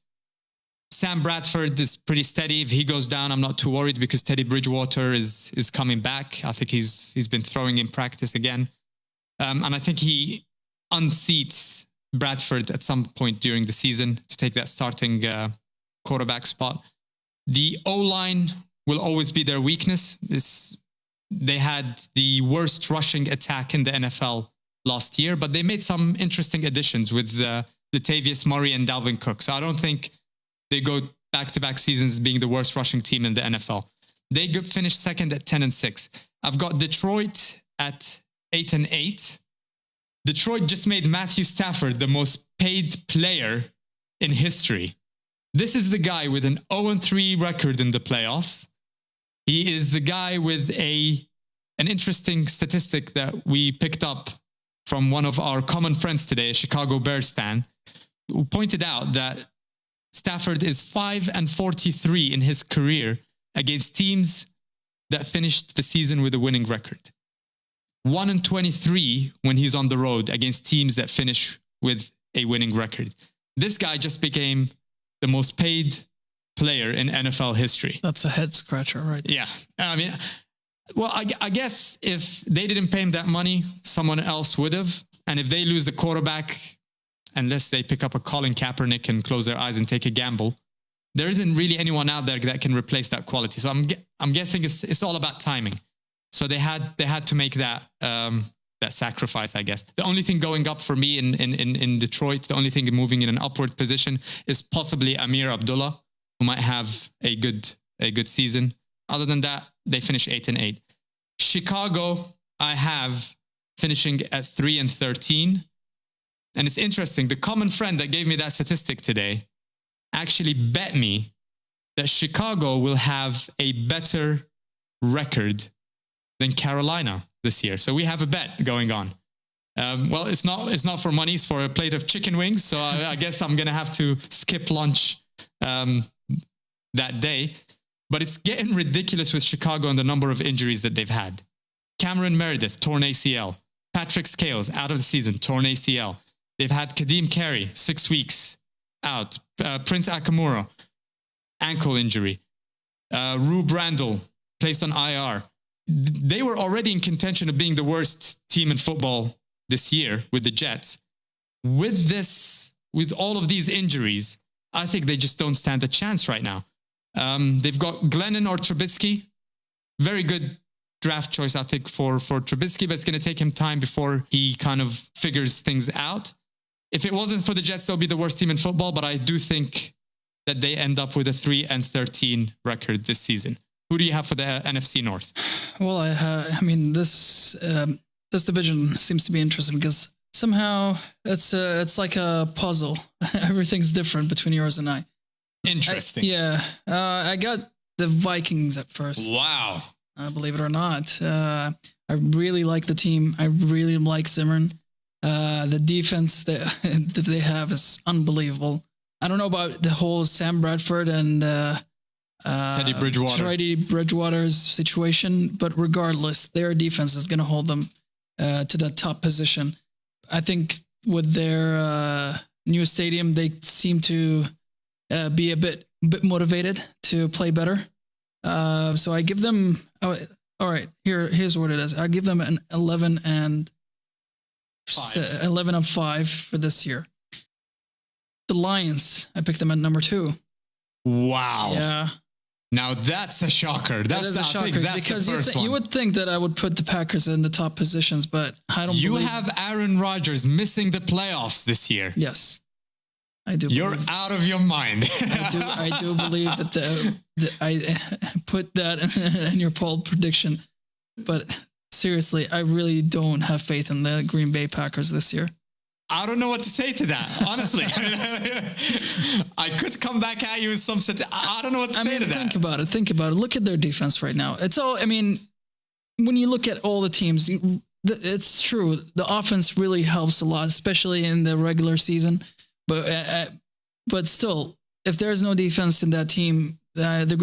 Sam Bradford is pretty steady. If he goes down, I'm not too worried because Teddy Bridgewater is coming back. I think he's been throwing in practice again. And I think he unseats Bradford at some point during the season to take that starting quarterback spot. The O-line will always be their weakness. They had the worst rushing attack in the NFL last year, but they made some interesting additions with Latavius Murray and Dalvin Cook. So I don't think they go back-to-back seasons being the worst rushing team in the NFL. They finished second at 10-6. I've got Detroit at 8-8. Detroit just made Matthew Stafford the most paid player in history. This is the guy with an 0-3 record in the playoffs. He is the guy with an interesting statistic that we picked up from one of our common friends today, a Chicago Bears fan, who pointed out that Stafford is 5-43 in his career against teams that finished the season with a winning record. 1-23 when he's on the road against teams that finish with a winning record. This guy just became the most paid player in NFL history. That's a head scratcher, right? Yeah. I mean, well, I guess if they didn't pay him that money, someone else would have. And if they lose the quarterback, unless they pick up a Colin Kaepernick and close their eyes and take a gamble, there isn't really anyone out there that can replace that quality. So I'm guessing it's all about timing. So they had to make that sacrifice, I guess. The only thing going up for me in Detroit, the only thing moving in an upward position is possibly Amir Abdullah, who might have a good season. Other than that, they finish 8-8. Chicago, I have finishing at 3-13. And it's interesting. The common friend that gave me that statistic today actually bet me that Chicago will have a better record than Carolina this year. So we have a bet going on. Well, it's not for money. It's for a plate of chicken wings. So I guess I'm going to have to skip lunch that day. But it's getting ridiculous with Chicago and the number of injuries that they've had. Cameron Meredith, torn ACL. Patrick Scales, out of the season, torn ACL. They've had Kadeem Carey, 6 weeks out. Prince Akamura, ankle injury. Rube Randall, placed on IR. They were already in contention of being the worst team in football this year with the Jets. With all of these injuries, I think they just don't stand a chance right now. They've got Glennon or Trubisky. Very good draft choice, I think, for Trubisky, but it's going to take him time before he kind of figures things out. If it wasn't for the Jets, they'll be the worst team in football, but I do think that they end up with a 3-13 record this season. Who do you have for the NFC North? Well, I mean, this division seems to be interesting because somehow it's like a puzzle. Everything's different between yours and I. Interesting. I got the Vikings at first. Wow. Believe it or not. I really like the team. I really like Zimmerman. The defense that they have is unbelievable. I don't know about the whole Sam Bradford and Teddy Bridgewater's situation, but regardless, their defense is going to hold them to that top position. I think with their new stadium, they seem to be a bit motivated to play better. So I give them. All right, here's what it is. I give them an 11 and 5 for this year. The Lions, I picked them at number 2. Wow. Yeah. Now that's a shocker. That's a shocker because the first one. You would think that I would put the Packers in the top positions, but I don't. You have Aaron Rodgers missing the playoffs this year. Yes, I do. You're out of your mind. I do believe that I put that in your poll prediction, but seriously, I really don't have faith in the Green Bay Packers this year. I don't know what to say to that, honestly. I could come back at you with some... I don't know what to say to that. Think about it. Look at their defense right now. It's all... I mean, when you look at all the teams, it's true. The offense really helps a lot, especially in the regular season. But still, if there's no defense in that team, the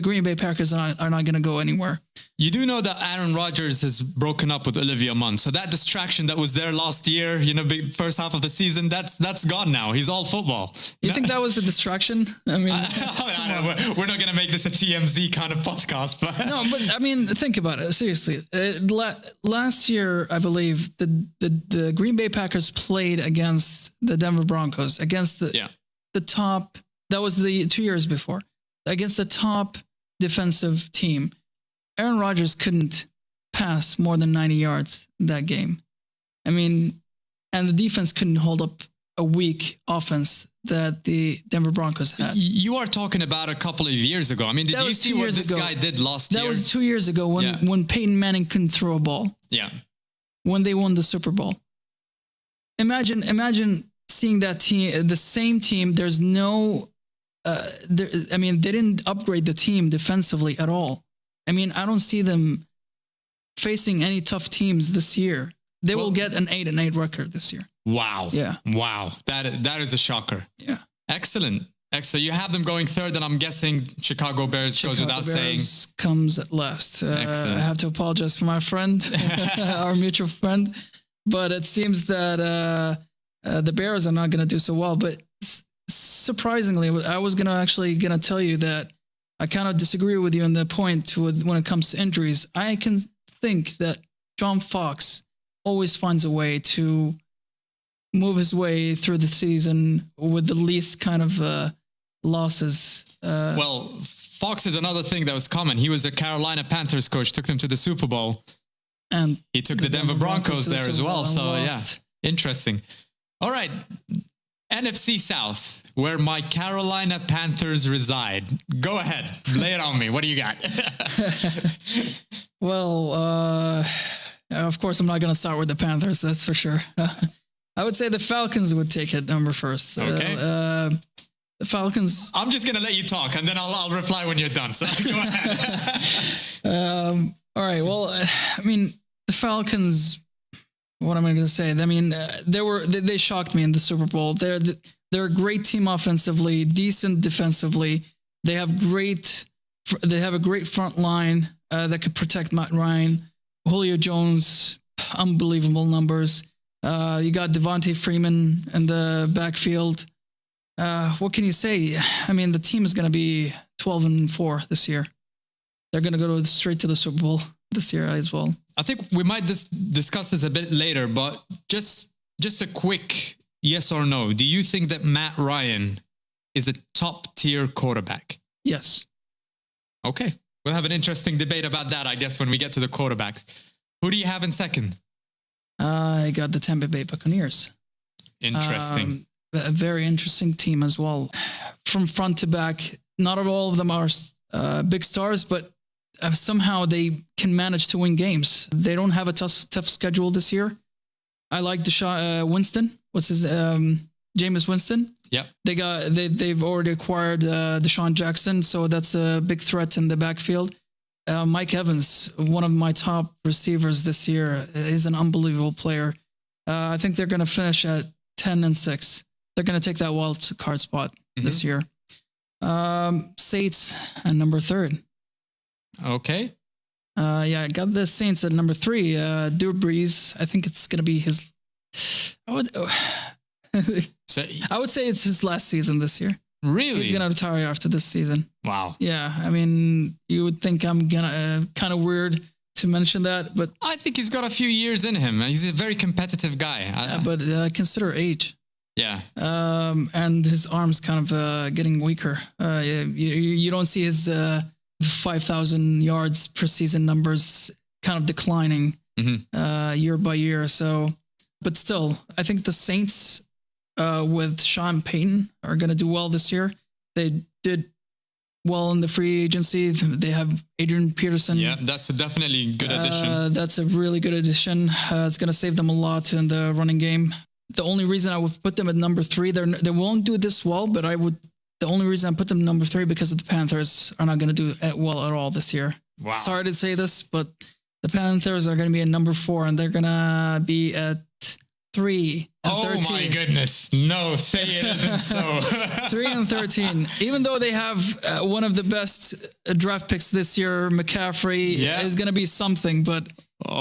Green Bay Packers are not going to go anywhere. You do know that Aaron Rodgers has broken up with Olivia Munn, so that distraction that was there last year, first half of the season, that's gone now. He's all football. You think that was a distraction? I mean, we're not going to make this a TMZ kind of podcast. But. No, but I mean, think about it seriously. Last year, I believe the Green Bay Packers played against the Denver Broncos against the top. That was the 2 years before. Against the top defensive team, Aaron Rodgers couldn't pass more than 90 yards that game. I mean, and the defense couldn't hold up a weak offense that the Denver Broncos had. You are talking about a couple of years ago. I mean, did you see what this guy did last year? That was 2 years ago when Peyton Manning couldn't throw a ball. Yeah. When they won the Super Bowl. Imagine seeing that team, the same team. There's no... they didn't upgrade the team defensively at all. I mean, I don't see them facing any tough teams this year. They will get an 8-8 record this year. Wow. Yeah. Wow. That is a shocker. Yeah. Excellent. You have them going third, and I'm guessing Chicago Bears goes without saying. Comes at last. I have to apologize for my friend, our mutual friend, but it seems that the Bears are not going to do so well. But surprisingly, I was going to tell you that I kind of disagree with you on the point when it comes to injuries. I can think that John Fox always finds a way to move his way through the season with the least kind of losses. Well, Fox is another thing that was common. He was a Carolina Panthers coach, took them to the Super Bowl. And he took the Denver Broncos there as well. So, interesting. All right. NFC South, where my Carolina Panthers reside. Go ahead. Lay it on me. What do you got? Well, of course, I'm not going to start with the Panthers. That's for sure. I would say the Falcons would take it number first. Okay. The Falcons. I'm just going to let you talk, and then I'll reply when you're done. So go ahead. All right. Well, I mean, the Falcons... What am I going to say? I mean, they shocked me in the Super Bowl. They're a great team offensively, decent defensively. They have a great front line that could protect Matt Ryan. Julio Jones, unbelievable numbers. You got Devontae Freeman in the backfield. What can you say? I mean, the team is going to be 12-4 this year. They're going to go straight to the Super Bowl this year as well. I think we might discuss this a bit later, but just a quick yes or no. Do you think that Matt Ryan is a top-tier quarterback? Yes. Okay. We'll have an interesting debate about that, I guess, when we get to the quarterbacks. Who do you have in second? I got the Tampa Bay Buccaneers. Interesting. A very interesting team as well. From front to back, not all of them are big stars, but somehow they can manage to win games. They don't have a tough schedule this year. I like Winston. What's his Jameis Winston? Yeah. They've already acquired Deshaun Jackson, so that's a big threat in the backfield. Mike Evans, one of my top receivers this year, is an unbelievable player. I think they're going to finish at 10-6. They're going to take that wild card spot this year. Saints at number 3. Okay. I got the Saints at number 3. Drew Brees, I think it's going to be his. I would say it's his last season this year. Really? He's going to retire after this season. Wow. Yeah, I mean, you would think I'm gonna kind of weird to mention that, but I think he's got a few years in him. He's a very competitive guy. but consider age. Yeah. And his arms kind of getting weaker. You don't see his 5,000 yards per season numbers kind of declining year by year. So, but still, I think the Saints with Sean Payton are going to do well this year. They did well in the free agency. They have Adrian Peterson. Yeah, that's a definitely good addition. That's a really good addition. It's going to save them a lot in the running game. The only reason I would put them at number 3, they won't do this well, but the only reason I put them number 3 because the Panthers are not going to do well at all this year. Wow. Sorry to say this, but the Panthers are going to be at number 4 and they're going to be at 3 and 13. Oh my goodness. No, say it isn't so. 3 and 13. Even though they have one of the best draft picks this year, McCaffrey is going to be something, but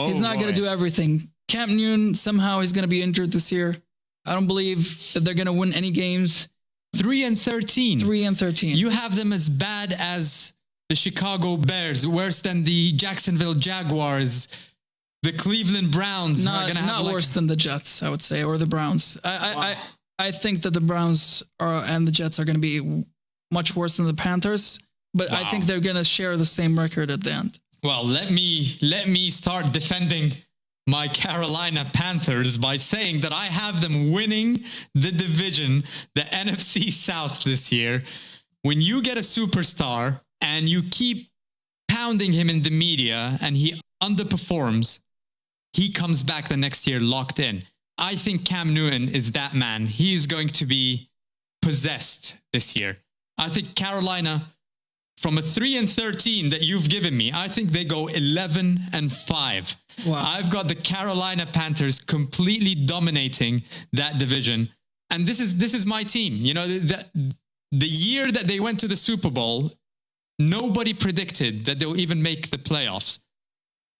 he's not going to do everything. Cam Newton, somehow he's going to be injured this year. I don't believe that they're going to win any games. 3 and 13. 3 and 13. You have them as bad as the Chicago Bears, worse than the Jacksonville Jaguars, the Cleveland Browns. Not worse than the Jets, I would say, or the Browns. I think that the Browns and the Jets are going to be much worse than the Panthers, but I think they're going to share the same record at the end. Well, let me start defending my Carolina Panthers by saying that I have them winning the division, the NFC South this year. When you get a superstar and you keep pounding him in the media and he underperforms, he comes back the next year locked in. I think Cam Newton is that man. He is going to be possessed this year. I think Carolina, from a 3 and 13 that you've given me, I think they go 11 and 5. Wow. I've got the Carolina Panthers completely dominating that division. And this is my team. You know, the year that they went to the Super Bowl, nobody predicted that they'll even make the playoffs.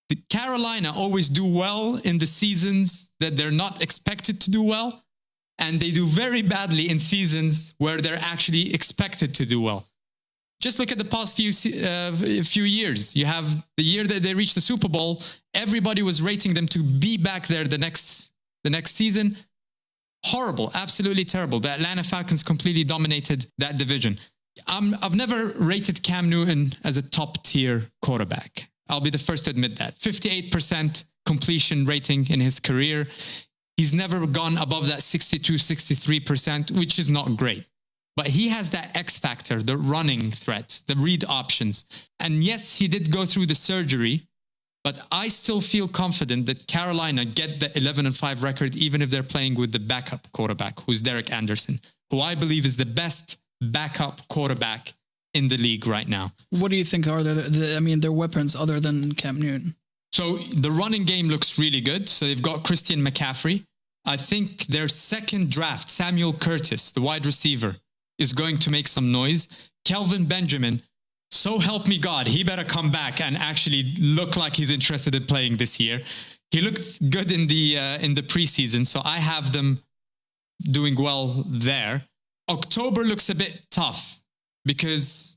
The Carolina always do well in the seasons that they're not expected to do well. And they do very badly in seasons where they're actually expected to do well. Just look at the past few years. You have the year that they reached the Super Bowl. Everybody was rating them to be back there the next season. Horrible, absolutely terrible. The Atlanta Falcons completely dominated that division. I've never rated Cam Newton as a top tier quarterback. I'll be the first to admit that. 58% completion rating in his career. He's never gone above that 62, 63%, which is not great. But he has that X factor, the running threat, the read options. And yes, he did go through the surgery, but I still feel confident that Carolina get the 11 and 5 record, even if they're playing with the backup quarterback, who's Derek Anderson, who I believe is the best backup quarterback in the league right now. What do you think are their weapons other than Cam Newton? So the running game looks really good. So they've got Christian McCaffrey. I think their second draft, Samuel Curtis, the wide receiver, is going to make some noise. Kelvin Benjamin, so help me God, he better come back and actually look like he's interested in playing this year. He looked good in the preseason, so I have them doing well there. October looks a bit tough because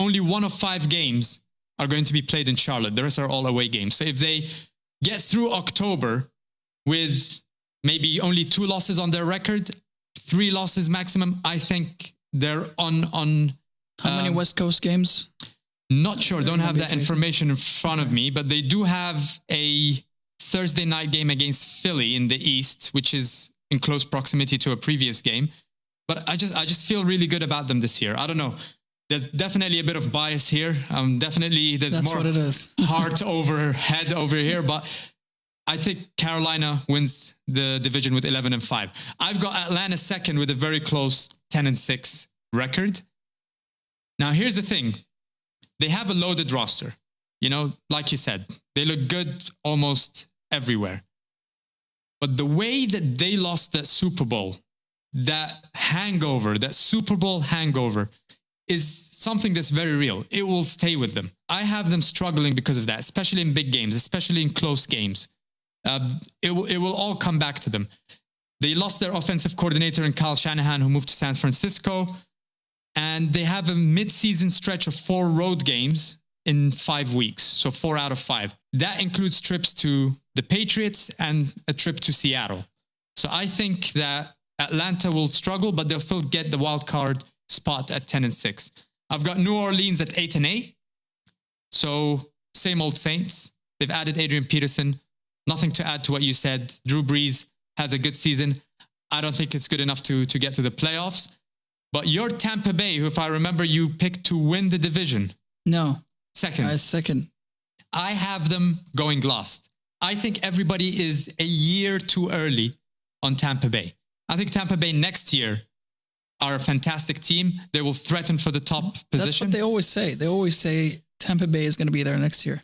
only 1 of 5 games are going to be played in Charlotte. The rest are all away games. So if they get through October with maybe only 2 losses on their record, 3 losses maximum, I think they're on. How many West Coast games? Not sure. Don't have that information in front of me, but they do have a Thursday night game against Philly in the East, which is in close proximity to a previous game. But I just feel really good about them this year. I don't know. There's definitely a bit of bias here. That's more what it is. heart over head over here, but I think Carolina wins the division with 11 and 5. I've got Atlanta second with a very close 10 and 6 record. Now, here's the thing. They have a loaded roster. You know, like you said, they look good almost everywhere. But the way that they lost that Super Bowl, that hangover, that Super Bowl hangover, is something that's very real. It will stay with them. I have them struggling because of that, especially in big games, especially in close games. It will all come back to them. They lost their offensive coordinator in Kyle Shanahan, who moved to San Francisco. And they have a mid-season stretch of 4 road games in 5 weeks. So 4 out of 5. That includes trips to the Patriots and a trip to Seattle. So I think that Atlanta will struggle, but they'll still get the wild card spot at 10-6. I've got New Orleans at 8-8. So same old Saints. They've added Adrian Peterson. Nothing to add to what you said. Drew Brees has a good season. I don't think it's good enough to get to the playoffs. But your Tampa Bay, who, if I remember, you picked to win the division. No. Second. Second. I have them going last. I think everybody is a year too early on Tampa Bay. I think Tampa Bay next year are a fantastic team. They will threaten for the top position. That's what they always say. They always say Tampa Bay is going to be there next year.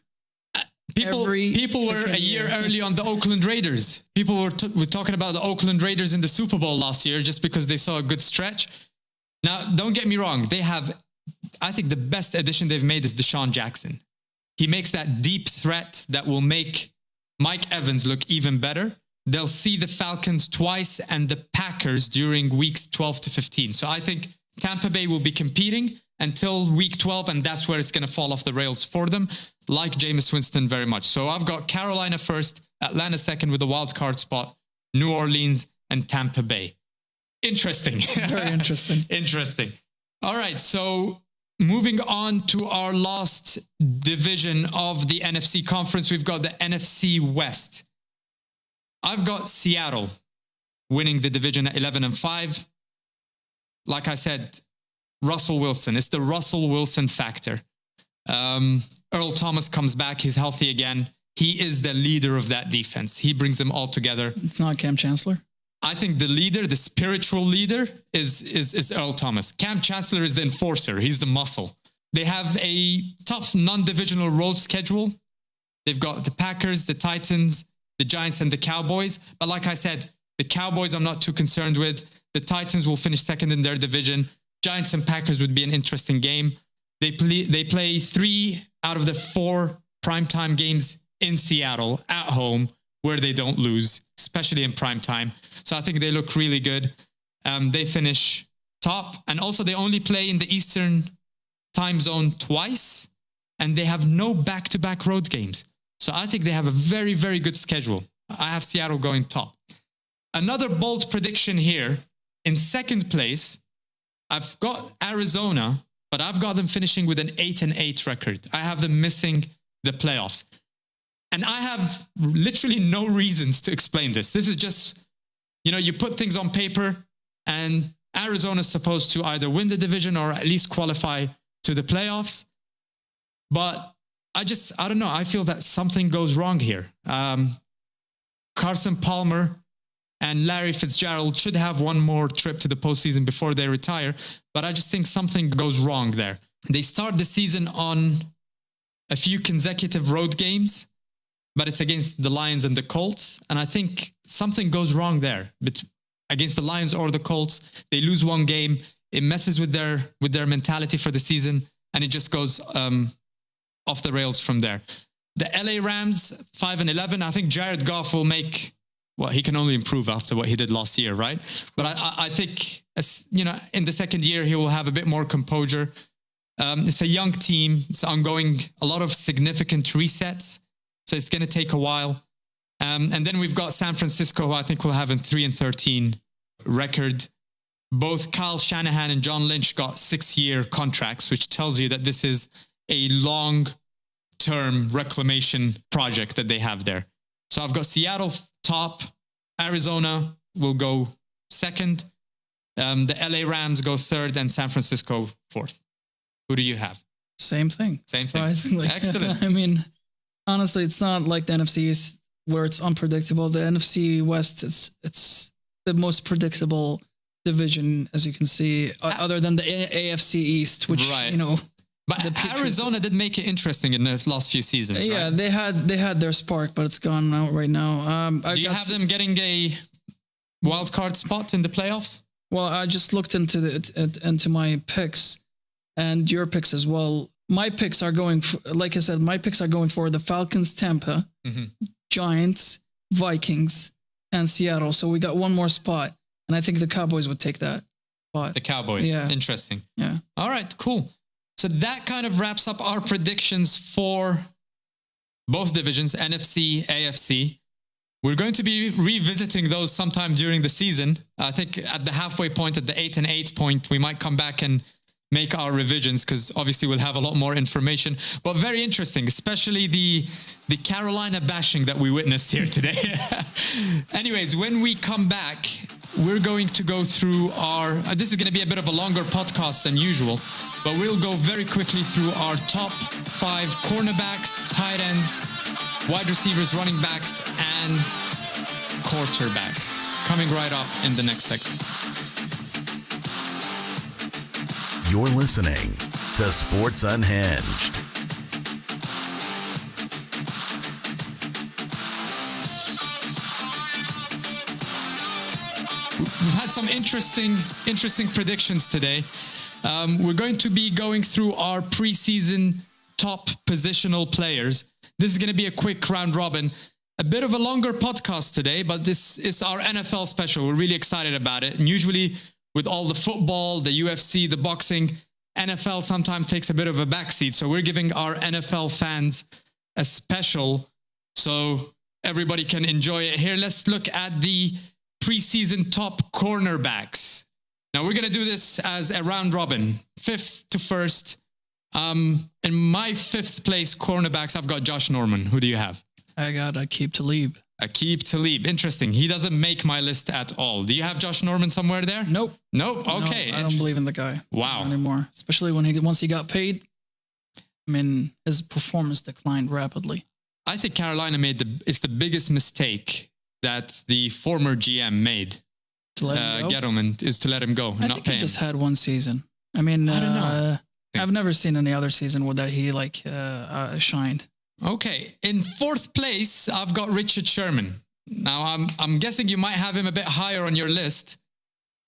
People were a year early on the Oakland Raiders. People were talking about the Oakland Raiders in the Super Bowl last year just because they saw a good stretch. Now, don't get me wrong. They have, I think the best addition they've made is Deshaun Jackson. He makes that deep threat that will make Mike Evans look even better. They'll see the Falcons twice and the Packers during weeks 12 to 15. So I think Tampa Bay will be competing until week 12, and that's where it's going to fall off the rails for them, like Jameis Winston very much. So I've got Carolina first, Atlanta second with a wild card spot, New Orleans, and Tampa Bay. Interesting. Very interesting. Interesting. All right, so moving on to our last division of the NFC conference, we've got the NFC West. I've got Seattle winning the division at 11-5. Like I said, Russell Wilson. It's the Russell Wilson factor. Earl Thomas comes back. He's healthy again. He is the leader of that defense. He brings them all together. It's not Cam Chancellor. I think the leader, the spiritual leader, is Earl Thomas. Cam Chancellor is the enforcer. He's the muscle. They have a tough non-divisional road schedule. They've got the Packers, the Titans, the Giants, and the Cowboys. But like I said, the Cowboys I'm not too concerned with. The Titans will finish second in their division. Giants and Packers would be an interesting game. They play 3 out of the 4 primetime games in Seattle at home where they don't lose, especially in primetime. So I think they look really good. They finish top. And also they only play in the Eastern time zone twice. And they have no back-to-back road games. So I think they have a very, very good schedule. I have Seattle going top. Another bold prediction here. In second place, I've got Arizona, but I've got them finishing with an 8-8 record. I have them missing the playoffs. And I have literally no reasons to explain this. This is just, you put things on paper and Arizona's supposed to either win the division or at least qualify to the playoffs. But I don't know. I feel that something goes wrong here. Carson Palmer and Larry Fitzgerald should have one more trip to the postseason before they retire. But I just think something goes wrong there. They start the season on a few consecutive road games, but it's against the Lions and the Colts. And I think something goes wrong there. But against the Lions or the Colts, they lose one game. It messes with their mentality for the season, and it just goes off the rails from there. The LA Rams, 5-11. I think Jared Goff will make... Well, he can only improve after what he did last year, right? But I think, in the second year, he will have a bit more composure. It's a young team. It's ongoing, a lot of significant resets. So it's going to take a while. And then we've got San Francisco, who I think will have a 3-13 record. Both Kyle Shanahan and John Lynch got 6-year contracts, which tells you that this is a long-term reclamation project that they have there. So I've got Seattle top, Arizona will go second, the LA Rams go third, and San Francisco fourth. Who do you have? Same thing. Surprisingly. Excellent. I mean, honestly, it's not like the NFC East where it's unpredictable. The NFC West, it's the most predictable division, as you can see, other than the AFC East, which, right. But Arizona did make it interesting in the last few seasons, yeah, right? they had their spark, but it's gone out right now. Do you have them getting a wild card spot in the playoffs? Well, I just looked into my picks and your picks as well. My picks are going, like I said, my picks are going for the Falcons, Tampa, Giants, Vikings, and Seattle. So we got one more spot, and I think the Cowboys would take that spot. The Cowboys. Yeah. Interesting. Yeah. All right, cool. So that kind of wraps up our predictions for both divisions, NFC, AFC. We're going to be revisiting those sometime during the season. I think at the halfway point, at the 8-8 point, we might come back and make our revisions because obviously we'll have a lot more information. But very interesting, especially the Carolina bashing that we witnessed here today. Anyways, when we come back, we're going to go through our... this is going to be a bit of a longer podcast than usual, but we'll go very quickly through our top 5 cornerbacks, tight ends, wide receivers, running backs, and quarterbacks. Coming right up in the next segment. You're listening to Sports Unhinged. We've had some interesting predictions today. We're going to be going through our preseason top positional players. This is going to be a quick round robin. A bit of a longer podcast today, but this is our NFL special. We're really excited about it. And usually with all the football, the UFC, the boxing, NFL sometimes takes a bit of a backseat. So we're giving our NFL fans a special so everybody can enjoy it. Here, let's look at the preseason top cornerbacks. Now we're going to do this as a round robin, 5th to 1st. In my 5th place cornerbacks, I've got Josh Norman. Who do you have? I got Aqib Talib. Aqib Talib. Interesting. He doesn't make my list at all. Do you have Josh Norman somewhere there? Nope. Okay. No, I don't believe in the guy. Wow. Anymore. Especially once he got paid. I mean, his performance declined rapidly. I think Carolina it's the biggest mistake that the former GM made. To let him go? Gettleman is to let him go and I not think pay he him. just had one season. I mean, I don't know. I've never seen any other season where that he shined. Okay, in 4th place, I've got Richard Sherman. Now, I'm guessing you might have him a bit higher on your list.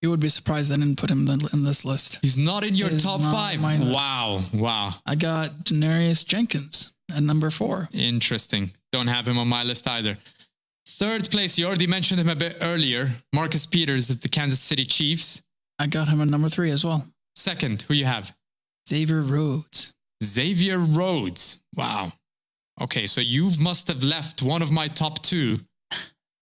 You would be surprised I didn't put him in this list. He's not in your He is top not 5. on my list. Wow. I got Denarius Jenkins at number 4. Interesting. Don't have him on my list either. 3rd place, you already mentioned him a bit earlier. Marcus Peters at the Kansas City Chiefs. I got him at number 3 as well. 2nd, who you have? Xavier Rhodes. Xavier Rhodes. Wow. Okay, so you must have left one of my top 2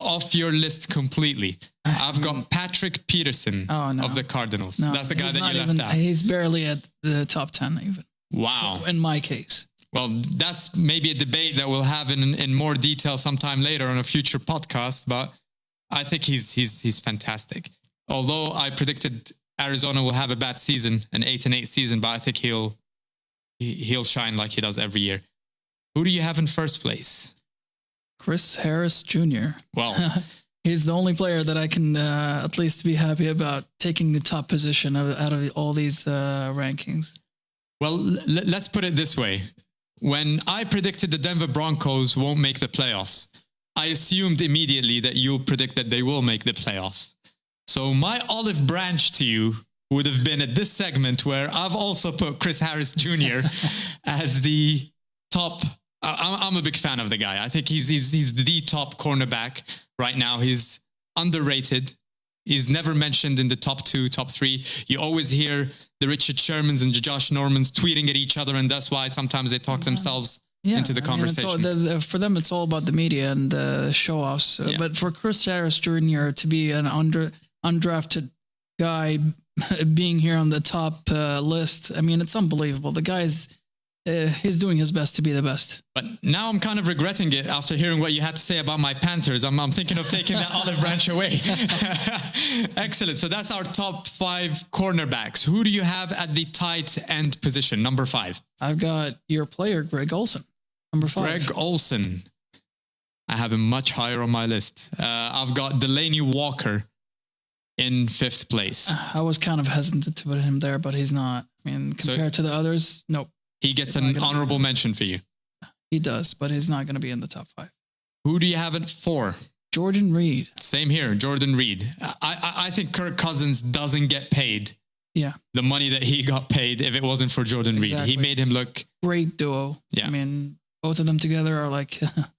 off your list completely. I've got Patrick Peterson of the Cardinals. No, that's the guy that you left out. He's barely at the top 10 even. Wow. In my case. Well, that's maybe a debate that we'll have in more detail sometime later on a future podcast, but I think he's fantastic. Although I predicted Arizona will have a bad season, an 8-8 season, but I think he'll shine like he does every year. Who do you have in 1st place? Chris Harris Jr. Well, he's the only player that I can at least be happy about taking the top position out of all these rankings. Well, let's put it this way. When I predicted the Denver Broncos won't make the playoffs, I assumed immediately that you'll predict that they will make the playoffs. So my olive branch to you would have been at this segment where I've also put Chris Harris Jr. as the top. I'm a big fan of the guy. I think he's the top cornerback right now. He's underrated. He's never mentioned in the top 2, top 3. You always hear the Richard Shermans and Josh Normans tweeting at each other, and that's why sometimes they talk themselves into the conversation. For them, it's all about the media and the show-offs. But for Chris Harris Jr. to be an undrafted guy being here on the top list, I mean, it's unbelievable. The guy's he's doing his best to be the best. But now I'm kind of regretting it after hearing what you had to say about my Panthers. I'm thinking of taking that olive branch away. Excellent. So that's our top 5 cornerbacks. Who do you have at the tight end position, number 5? I've got your player, Greg Olsen, number 5. Greg Olsen. I have him much higher on my list. I've got Delaney Walker in 5th place. I was kind of hesitant to put him there, but he's not. I mean, compared to the others, nope. He gets an honorable mention for you. He does, but he's not going to be in the top 5. Who do you have at 4? Jordan Reed. Same here, Jordan Reed. I think Kirk Cousins doesn't get paid the money that he got paid if it wasn't for Jordan Reed. He made him look... Great duo. Yeah. I mean, both of them together are like a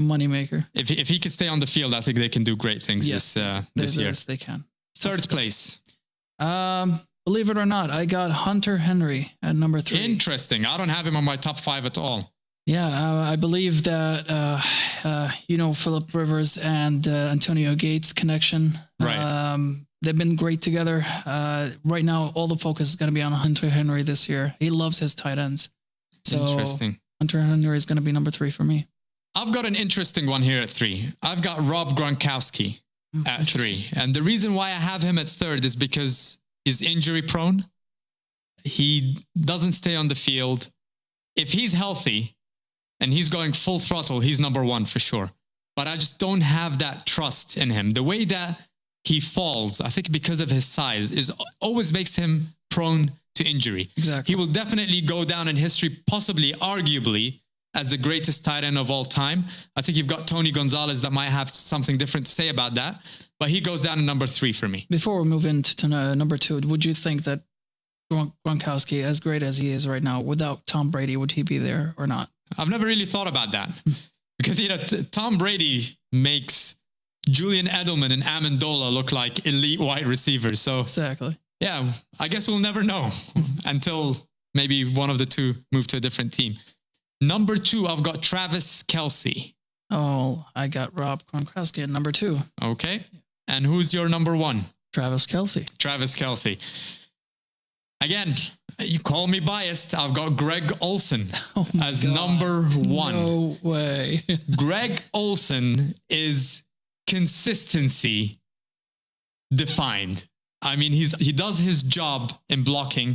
moneymaker. If he could stay on the field, I think they can do great things this year. Yes, they can. Third place. Believe it or not, I got Hunter Henry at number 3. Interesting. I don't have him on my top 5 at all. Yeah, I believe that, Phillip Rivers and Antonio Gates connection. Right. They've been great together. Right now, all the focus is going to be on Hunter Henry this year. He loves his tight ends. So interesting. Hunter Henry is going to be number 3 for me. I've got an interesting one here at 3. I've got Rob Gronkowski at 3. And the reason why I have him at 3rd is because he's injury prone. He doesn't stay on the field. If he's healthy and he's going full throttle, he's number 1 for sure. But I just don't have that trust in him. The way that he falls, I think because of his size, always makes him prone to injury. Exactly. He will definitely go down in history, possibly, arguably, as the greatest tight end of all time. I think you've got Tony Gonzalez that might have something different to say about that, but he goes down to number 3 for me. Before we move into number 2, would you think that Gronkowski, as great as he is right now, without Tom Brady, would he be there or not? I've never really thought about that because, Tom Brady makes Julian Edelman and Amendola look like elite wide receivers. So exactly. Yeah, I guess we'll never know until maybe one of the two move to a different team. Number 2, I've got Travis Kelce. Oh, I got Rob Gronkowski at number 2. Okay. And who's your number 1? Travis Kelce. Travis Kelce. Again, you call me biased. I've got Greg Olsen as number 1. No way. Greg Olsen is consistency defined. I mean, he does his job in blocking.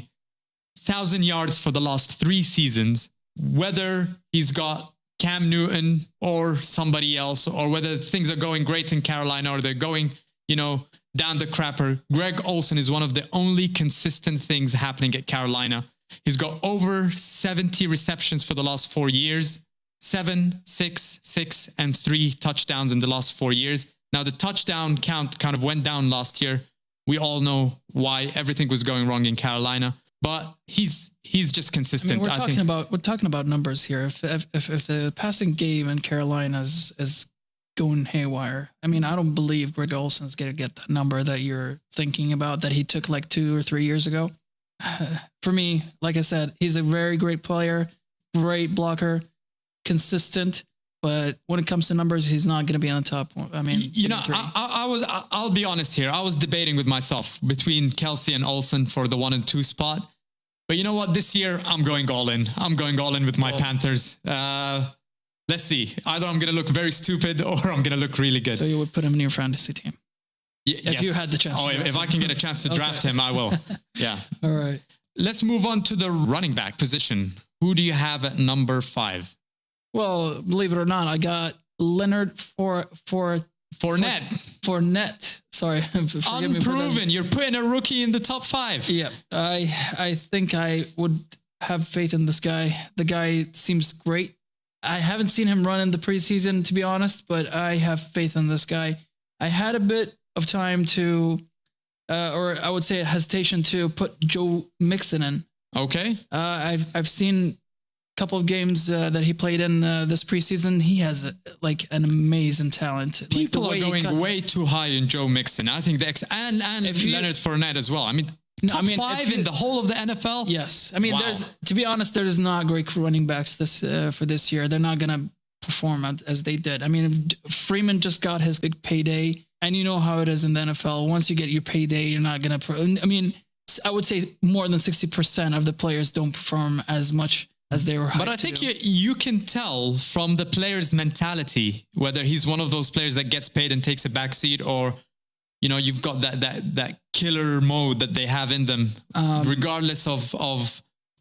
1,000 yards for the last 3 seasons. Whether he's got Cam Newton or somebody else, or whether things are going great in Carolina or they're going, down the crapper, Greg Olsen is one of the only consistent things happening at Carolina. He's got over 70 receptions for the last 4 years, 7, 6, 6, and 3 touchdowns in the last 4 years. Now, the touchdown count kind of went down last year. We all know why everything was going wrong in Carolina. But he's just consistent. I mean, we're talking about numbers here. If the passing game in Carolina is going haywire, I mean, I don't believe Greg Olsen's going to get the number that you're thinking about that he took like 2 or 3 years ago. For me, like I said, he's a very great player, great blocker, consistent. But when it comes to numbers, he's not going to be on the top. I mean, I'll be honest here. I was debating with myself between Kelce and Olsen for the 1 and 2 spot. But you know what? This year, I'm going all in. I'm going all in with my Panthers. Let's see. Either I'm going to look very stupid or I'm going to look really good. So you would put him in your fantasy team? If you had the chance. Oh, if I can get a chance to draft him, I will. Yeah. All right. Let's move on to the running back position. Who do you have at number 5? Well, believe it or not, I got Leonard Fournette. Sorry. Unproven. You're putting a rookie in the top 5. Yeah. I think I would have faith in this guy. The guy seems great. I haven't seen him run in the preseason, to be honest, but I have faith in this guy. I had a bit of time to, or I would say a hesitation to put Joe Mixon in. Okay. I've seen couple of games that he played in this preseason. He has an amazing talent. People are going way too high in Joe Mixon. I think and Leonard Fournette as well. I mean, top 5 in the whole of the NFL. Yes, I mean, to be honest, there's not great running backs for this year. They're not gonna perform as they did. I mean, Freeman just got his big payday, and you know how it is in the NFL. Once you get your payday, you're not gonna. I mean, I would say more than 60% of the players don't perform as much as they were. But I think you can tell from the player's mentality whether he's one of those players that gets paid and takes a backseat, or you've got that killer mode that they have in them, regardless of.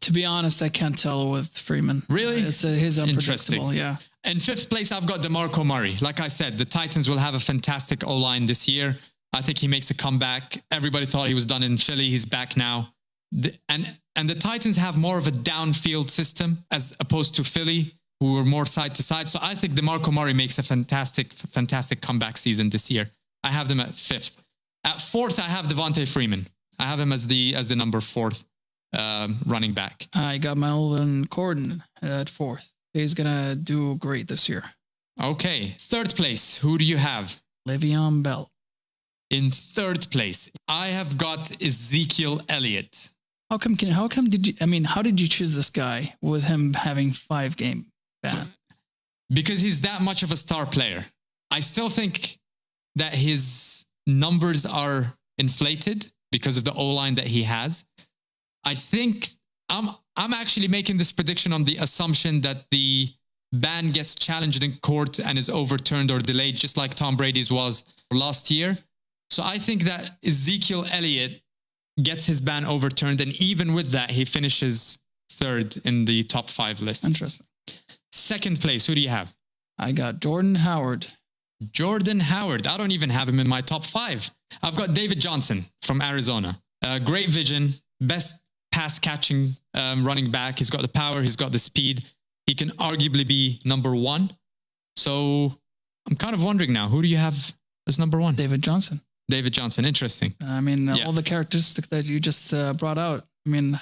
To be honest, I can't tell with Freeman. Really, he's unpredictable. Yeah. In 5th place, I've got DeMarco Murray. Like I said, the Titans will have a fantastic O-line this year. I think he makes a comeback. Everybody thought he was done in Philly. He's back now. And the Titans have more of a downfield system as opposed to Philly, who are more side to side. So I think DeMarco Murray makes a fantastic comeback season this year. I have them at 5th. At 4th, I have Devontae Freeman. I have him as the number 4th running back. I got Melvin Gordon at 4th. He's gonna do great this year. Okay, 3rd place. Who do you have? Le'Veon Bell. In 3rd place, I have got Ezekiel Elliott. How did you choose this guy with him having 5-game ban? Because he's that much of a star player. I still think that his numbers are inflated because of the O-line that he has. I think I'm actually making this prediction on the assumption that the ban gets challenged in court and is overturned or delayed, just like Tom Brady's was last year. So I think that Ezekiel Elliott gets his ban overturned, and even with that, he finishes 3rd in the top 5 list. Interesting. 2nd place, who do you have? I got Jordan Howard. Jordan Howard. I don't even have him in my top 5. I've got David Johnson from Arizona. Great vision, best pass catching running back. He's got the power, he's got the speed. He can arguably be number 1. So I'm kind of wondering now, who do you have as number 1? David Johnson. David Johnson, interesting. All the characteristics that you just brought out. An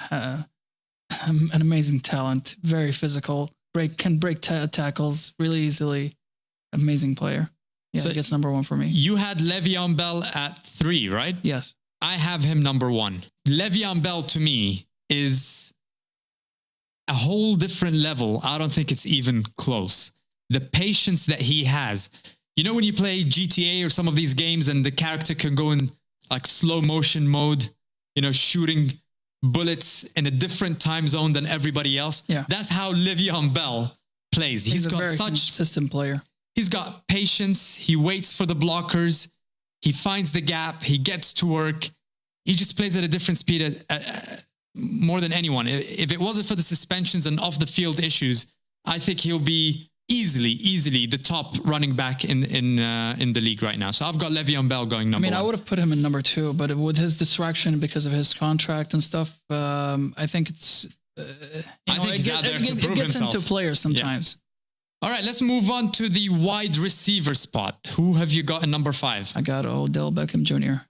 amazing talent, very physical, can break tackles really easily. Amazing player. Yeah, so I guess number 1 for me. You had Le'Veon Bell at 3, right? Yes. I have him number 1. Le'Veon Bell to me is a whole different level. I don't think it's even close. The patience that he has. You know when you play GTA or some of these games and the character can go in like slow motion mode, shooting bullets in a different time zone than everybody else? Yeah. That's how Le'Veon Bell plays. He's got such consistent player. He's got patience. He waits for the blockers. He finds the gap. He gets to work. He just plays at a different speed more than anyone. If it wasn't for the suspensions and off the field issues, I think he'll be easily the top running back in the league right now. So I've got Le'Veon Bell going number 1. I would have put him in number 2, but with his distraction because of his contract and stuff, I think it's. I think he's out there to prove himself. It gets into players sometimes. Yeah. All right, let's move on to the wide receiver spot. Who have you got in number 5? I got Odell Beckham Jr.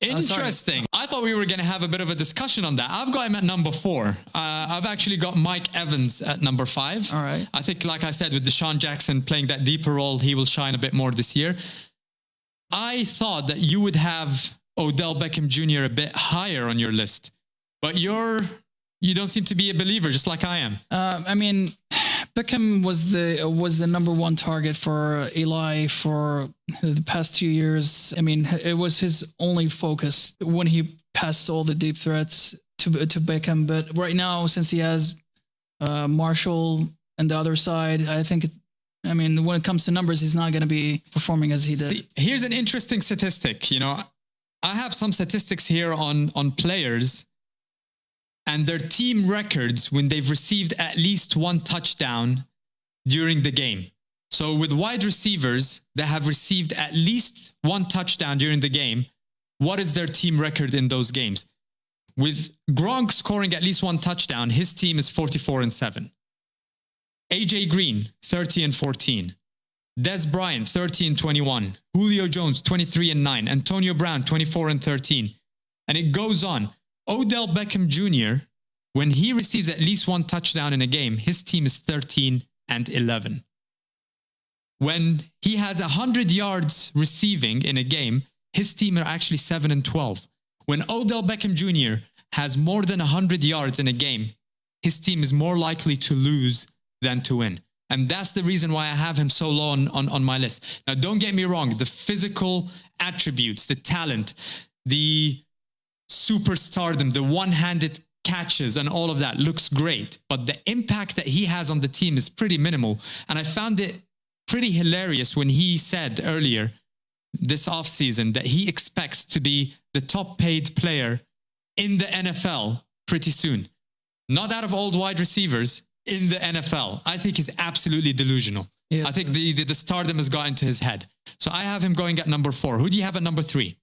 Interesting. I thought we were going to have a bit of a discussion on that. I've got him at number 4. I've actually got Mike Evans at number 5. All right. I think, like I said, with Deshaun Jackson playing that deeper role, he will shine a bit more this year. I thought that you would have Odell Beckham Jr. a bit higher on your list, but you don't seem to be a believer, just like I am. Beckham was the number 1 target for Eli for the past 2 years. It was his only focus when he passed all the deep threats to Beckham. But right now, since he has Marshall and the other side, I think, when it comes to numbers, he's not going to be performing as he did. See, here's an interesting statistic. I have some statistics here on players and their team records when they've received at least 1 touchdown during the game. So with wide receivers that have received at least 1 touchdown during the game, what is their team record in those games? With Gronk scoring at least 1 touchdown, his team is 44-7. AJ Green, 30-14. Des Bryant, 30-21. Julio Jones, 23-9. Antonio Brown, 24-13. And it goes on. Odell Beckham Jr., when he receives at least 1 touchdown in a game, his team is 13-11. When he has 100 yards receiving in a game, his team are actually 7-12. When Odell Beckham Jr. has more than 100 yards in a game, his team is more likely to lose than to win. And that's the reason why I have him so low on my list. Now, don't get me wrong. The physical attributes, the talent, the superstardom, the one-handed catches and all of that looks great, but the impact that he has on the team is pretty minimal. And I found it pretty hilarious when he said earlier this offseason that he expects to be the top paid player in the NFL pretty soon. Not out of old wide receivers, in the NFL. I think he's absolutely delusional. Yes. I think the stardom has got into his head. So I have him going at number 4. Who do you have at number 3?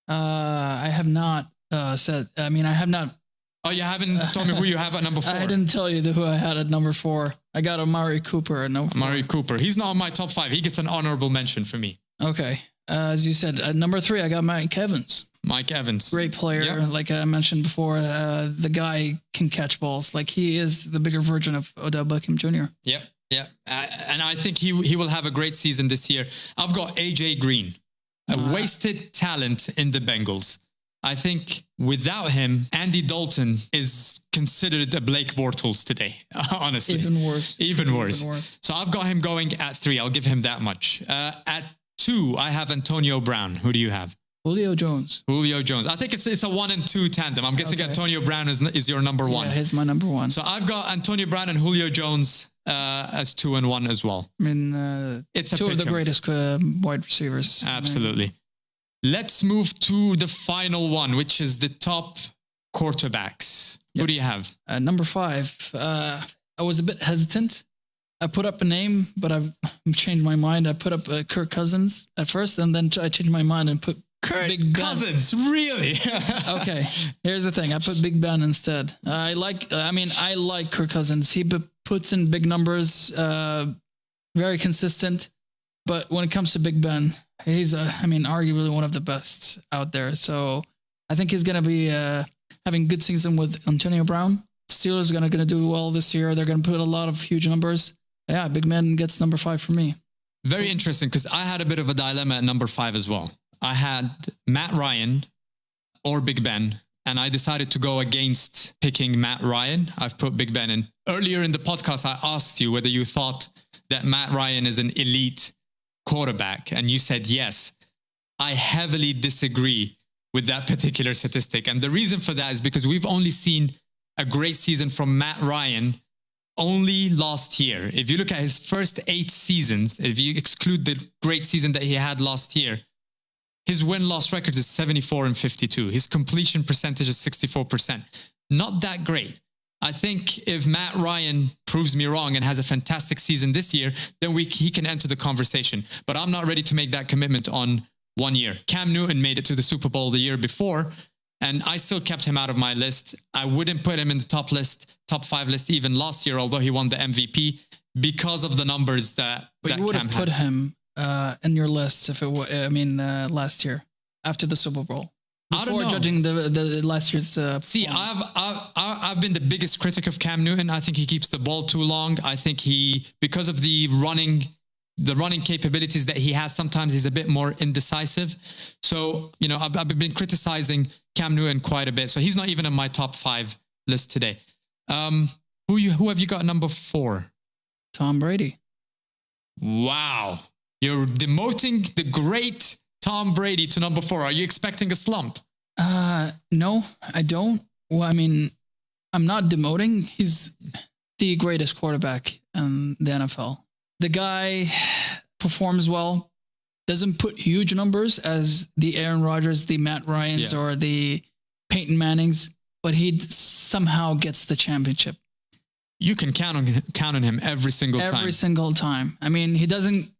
I have not I have not Oh, you haven't told me who you have at number 4. I didn't tell you who I had at number 4. I got Amari Cooper at number 4. Amari Cooper. He's not on my top 5. He gets an honorable mention for me. Okay. As you said, at number 3, I got Mike Evans. Mike Evans. Great player. Yep. Like I mentioned before, the guy can catch balls. Like he is the bigger version of Odell Beckham Jr. Yep. Yeah. And I think he will have a great season this year. I've got AJ Green, a wasted talent in the Bengals. I think without him, Andy Dalton is considered a Blake Bortles today, honestly. Even worse. Even worse. So I've got him going at 3. I'll give him that much. At 2, I have Antonio Brown. Who do you have? Julio Jones. Julio Jones. I think it's a 1 and 2 tandem. I'm guessing Antonio Brown is your number 1. Yeah, he's my number 1. So I've got Antonio Brown and Julio Jones as 2 and 1 as well. I mean, it's 2 of the greatest wide receivers. Absolutely. Let's move to the final one, which is the top quarterbacks. Yes. Who do you have? Number 5. I was a bit hesitant. I put up a name, but I've changed my mind. I put up Kirk Cousins at first, and then I changed my mind and put Kirk Cousins. Really? Okay. Here's the thing. I put Big Ben instead. I like Kirk Cousins. He puts in big numbers, very consistent. But when it comes to Big Ben, he's, arguably one of the best out there. So I think he's going to be having a good season with Antonio Brown. Steelers are going to do well this year. They're going to put a lot of huge numbers. Yeah, Big Ben gets number 5 for me. Very interesting, because I had a bit of a dilemma at number 5 as well. I had Matt Ryan or Big Ben, and I decided to go against picking Matt Ryan. I've put Big Ben in. Earlier in the podcast, I asked you whether you thought that Matt Ryan is an elite quarterback, and you said yes. I heavily disagree with that particular statistic. And the reason for that is because we've only seen a great season from Matt Ryan only last year. If you look at his first 8 seasons, if you exclude the great season that he had last year, his win-loss record is 74 and 52. His completion percentage is 64%. Not that great. I think if Matt Ryan proves me wrong and has a fantastic season this year, then he can enter the conversation. But I'm not ready to make that commitment on 1 year. Cam Newton made it to the Super Bowl the year before, and I still kept him out of my list. I wouldn't put him in the top 5 list even last year, although he won the MVP, because of the numbers that you would have put him in your list if it were, last year after the Super Bowl. Before judging the last year's See, I've been the biggest critic of Cam Newton. I think he keeps the ball too long. I think because of the running capabilities that he has, sometimes he's a bit more indecisive. So, I've been criticizing Cam Newton quite a bit. So he's not even in my top 5 list today. Who have you got number 4? Tom Brady. Wow. You're demoting the great Tom Brady to number 4. Are you expecting a slump? No, I don't. Well, I'm not demoting. He's the greatest quarterback in the NFL. The guy performs well, doesn't put huge numbers as the Aaron Rodgers, the Matt Ryans, or the Peyton Mannings, but he somehow gets the championship. You can count on him every single time. Every single time. He doesn't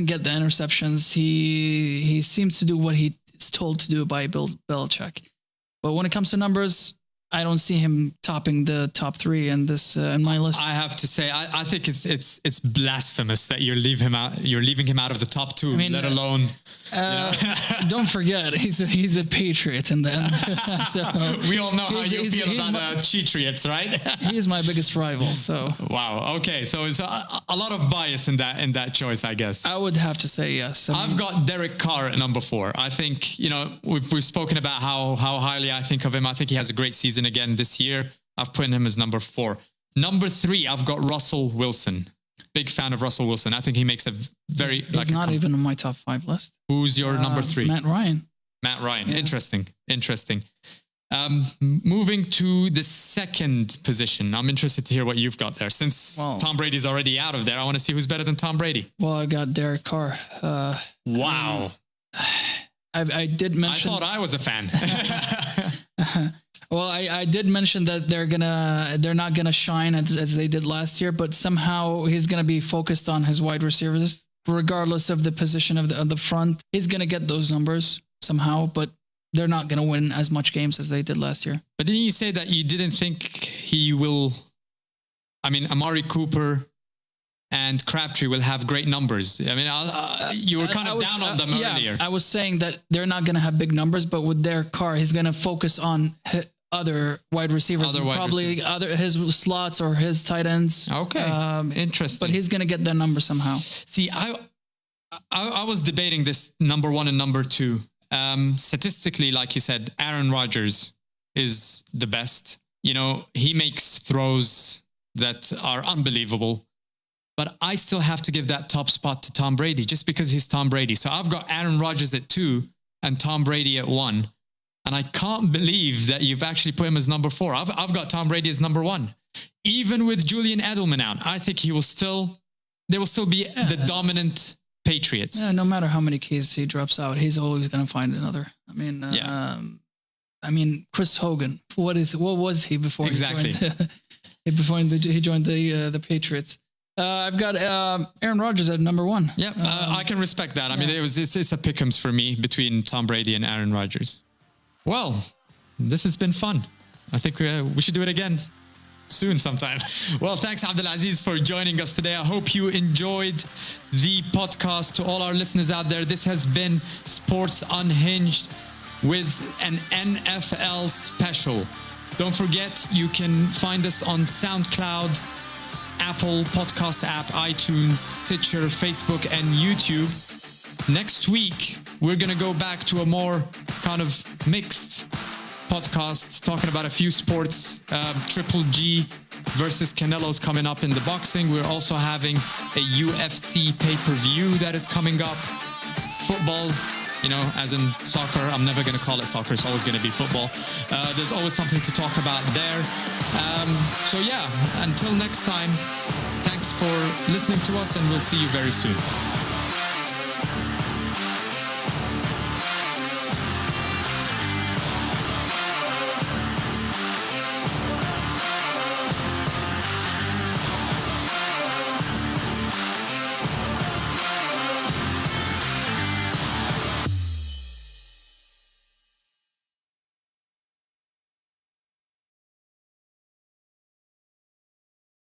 get the interceptions. He seems to do what he's told to do by Bill Belichick. But when it comes to numbers, I don't see him topping the top 3 in my list. I have to say, I think it's blasphemous that you're leaving him out. You're leaving him out of the top 2, let alone. Don't forget, he's a Patriot in the end. So we all know how you feel about Cheatriots, right? He's my biggest rival. So wow. Okay, so it's a lot of bias in that choice, I guess. I would have to say yes. I've got Derek Carr at number 4. I think we've spoken about how highly I think of him. I think he has a great season again this year. I've put him as number 4. Number 3, I've got Russell Wilson. Big fan of Russell Wilson. I think he makes a very... He's not even on my top 5 list. Who's your number 3? Matt Ryan. Yeah. Interesting. Moving to the second position. I'm interested to hear what you've got there. Since Tom Brady's already out of there, I want to see who's better than Tom Brady. Well, I got Derek Carr. Wow. I did mention... I thought I was a fan. Well, I did mention that they're not gonna shine as they did last year, but somehow he's gonna be focused on his wide receivers, regardless of the position of the front. He's gonna get those numbers somehow. But they're not going to win as much games as they did last year. But didn't you say that you didn't think he will? I mean, Amari Cooper and Crabtree will have great numbers. I mean, you were kind of down on them earlier. I was saying that they're not going to have big numbers, but with their car, he's going to focus on other wide receivers, his slots or his tight ends. Okay, interesting. But he's going to get their number somehow. See, I was debating this number 1 and number 2. Statistically, like you said, Aaron Rodgers is the best. You know, he makes throws that are unbelievable. But I still have to give that top spot to Tom Brady just because he's Tom Brady. So I've got Aaron Rodgers at 2 and Tom Brady at 1. And I can't believe that you've actually put him as number 4. I've got Tom Brady as number 1. Even with Julian Edelman out, I think they will still be the dominant Patriots. Yeah, no matter how many keys he drops out, he's always going to find another. I mean, Chris Hogan. What was he before he joined the Patriots? I've got Aaron Rodgers at number 1. Yeah, I can respect that. I mean, it's a pick'ems for me between Tom Brady and Aaron Rodgers. Well, this has been fun. I think we should do it again soon sometime. Well, thanks, Abdulaziz, for joining us today. I hope you enjoyed the podcast. To all our listeners out there, this has been Sports Unhinged with an NFL special. Don't forget, you can find us on SoundCloud, Apple Podcast app, iTunes, Stitcher, Facebook, and YouTube. Next week, we're going to go back to a more kind of mixed podcast, talking about a few sports. Triple G versus Canelo's coming up in the boxing. We're also having a UFC pay-per-view that is coming up. Football, you know, as in soccer. I'm never going to call it soccer. It's always going to be football. There's always something to talk about there. So yeah, until next time, thanks for listening to us, and we'll see you very soon.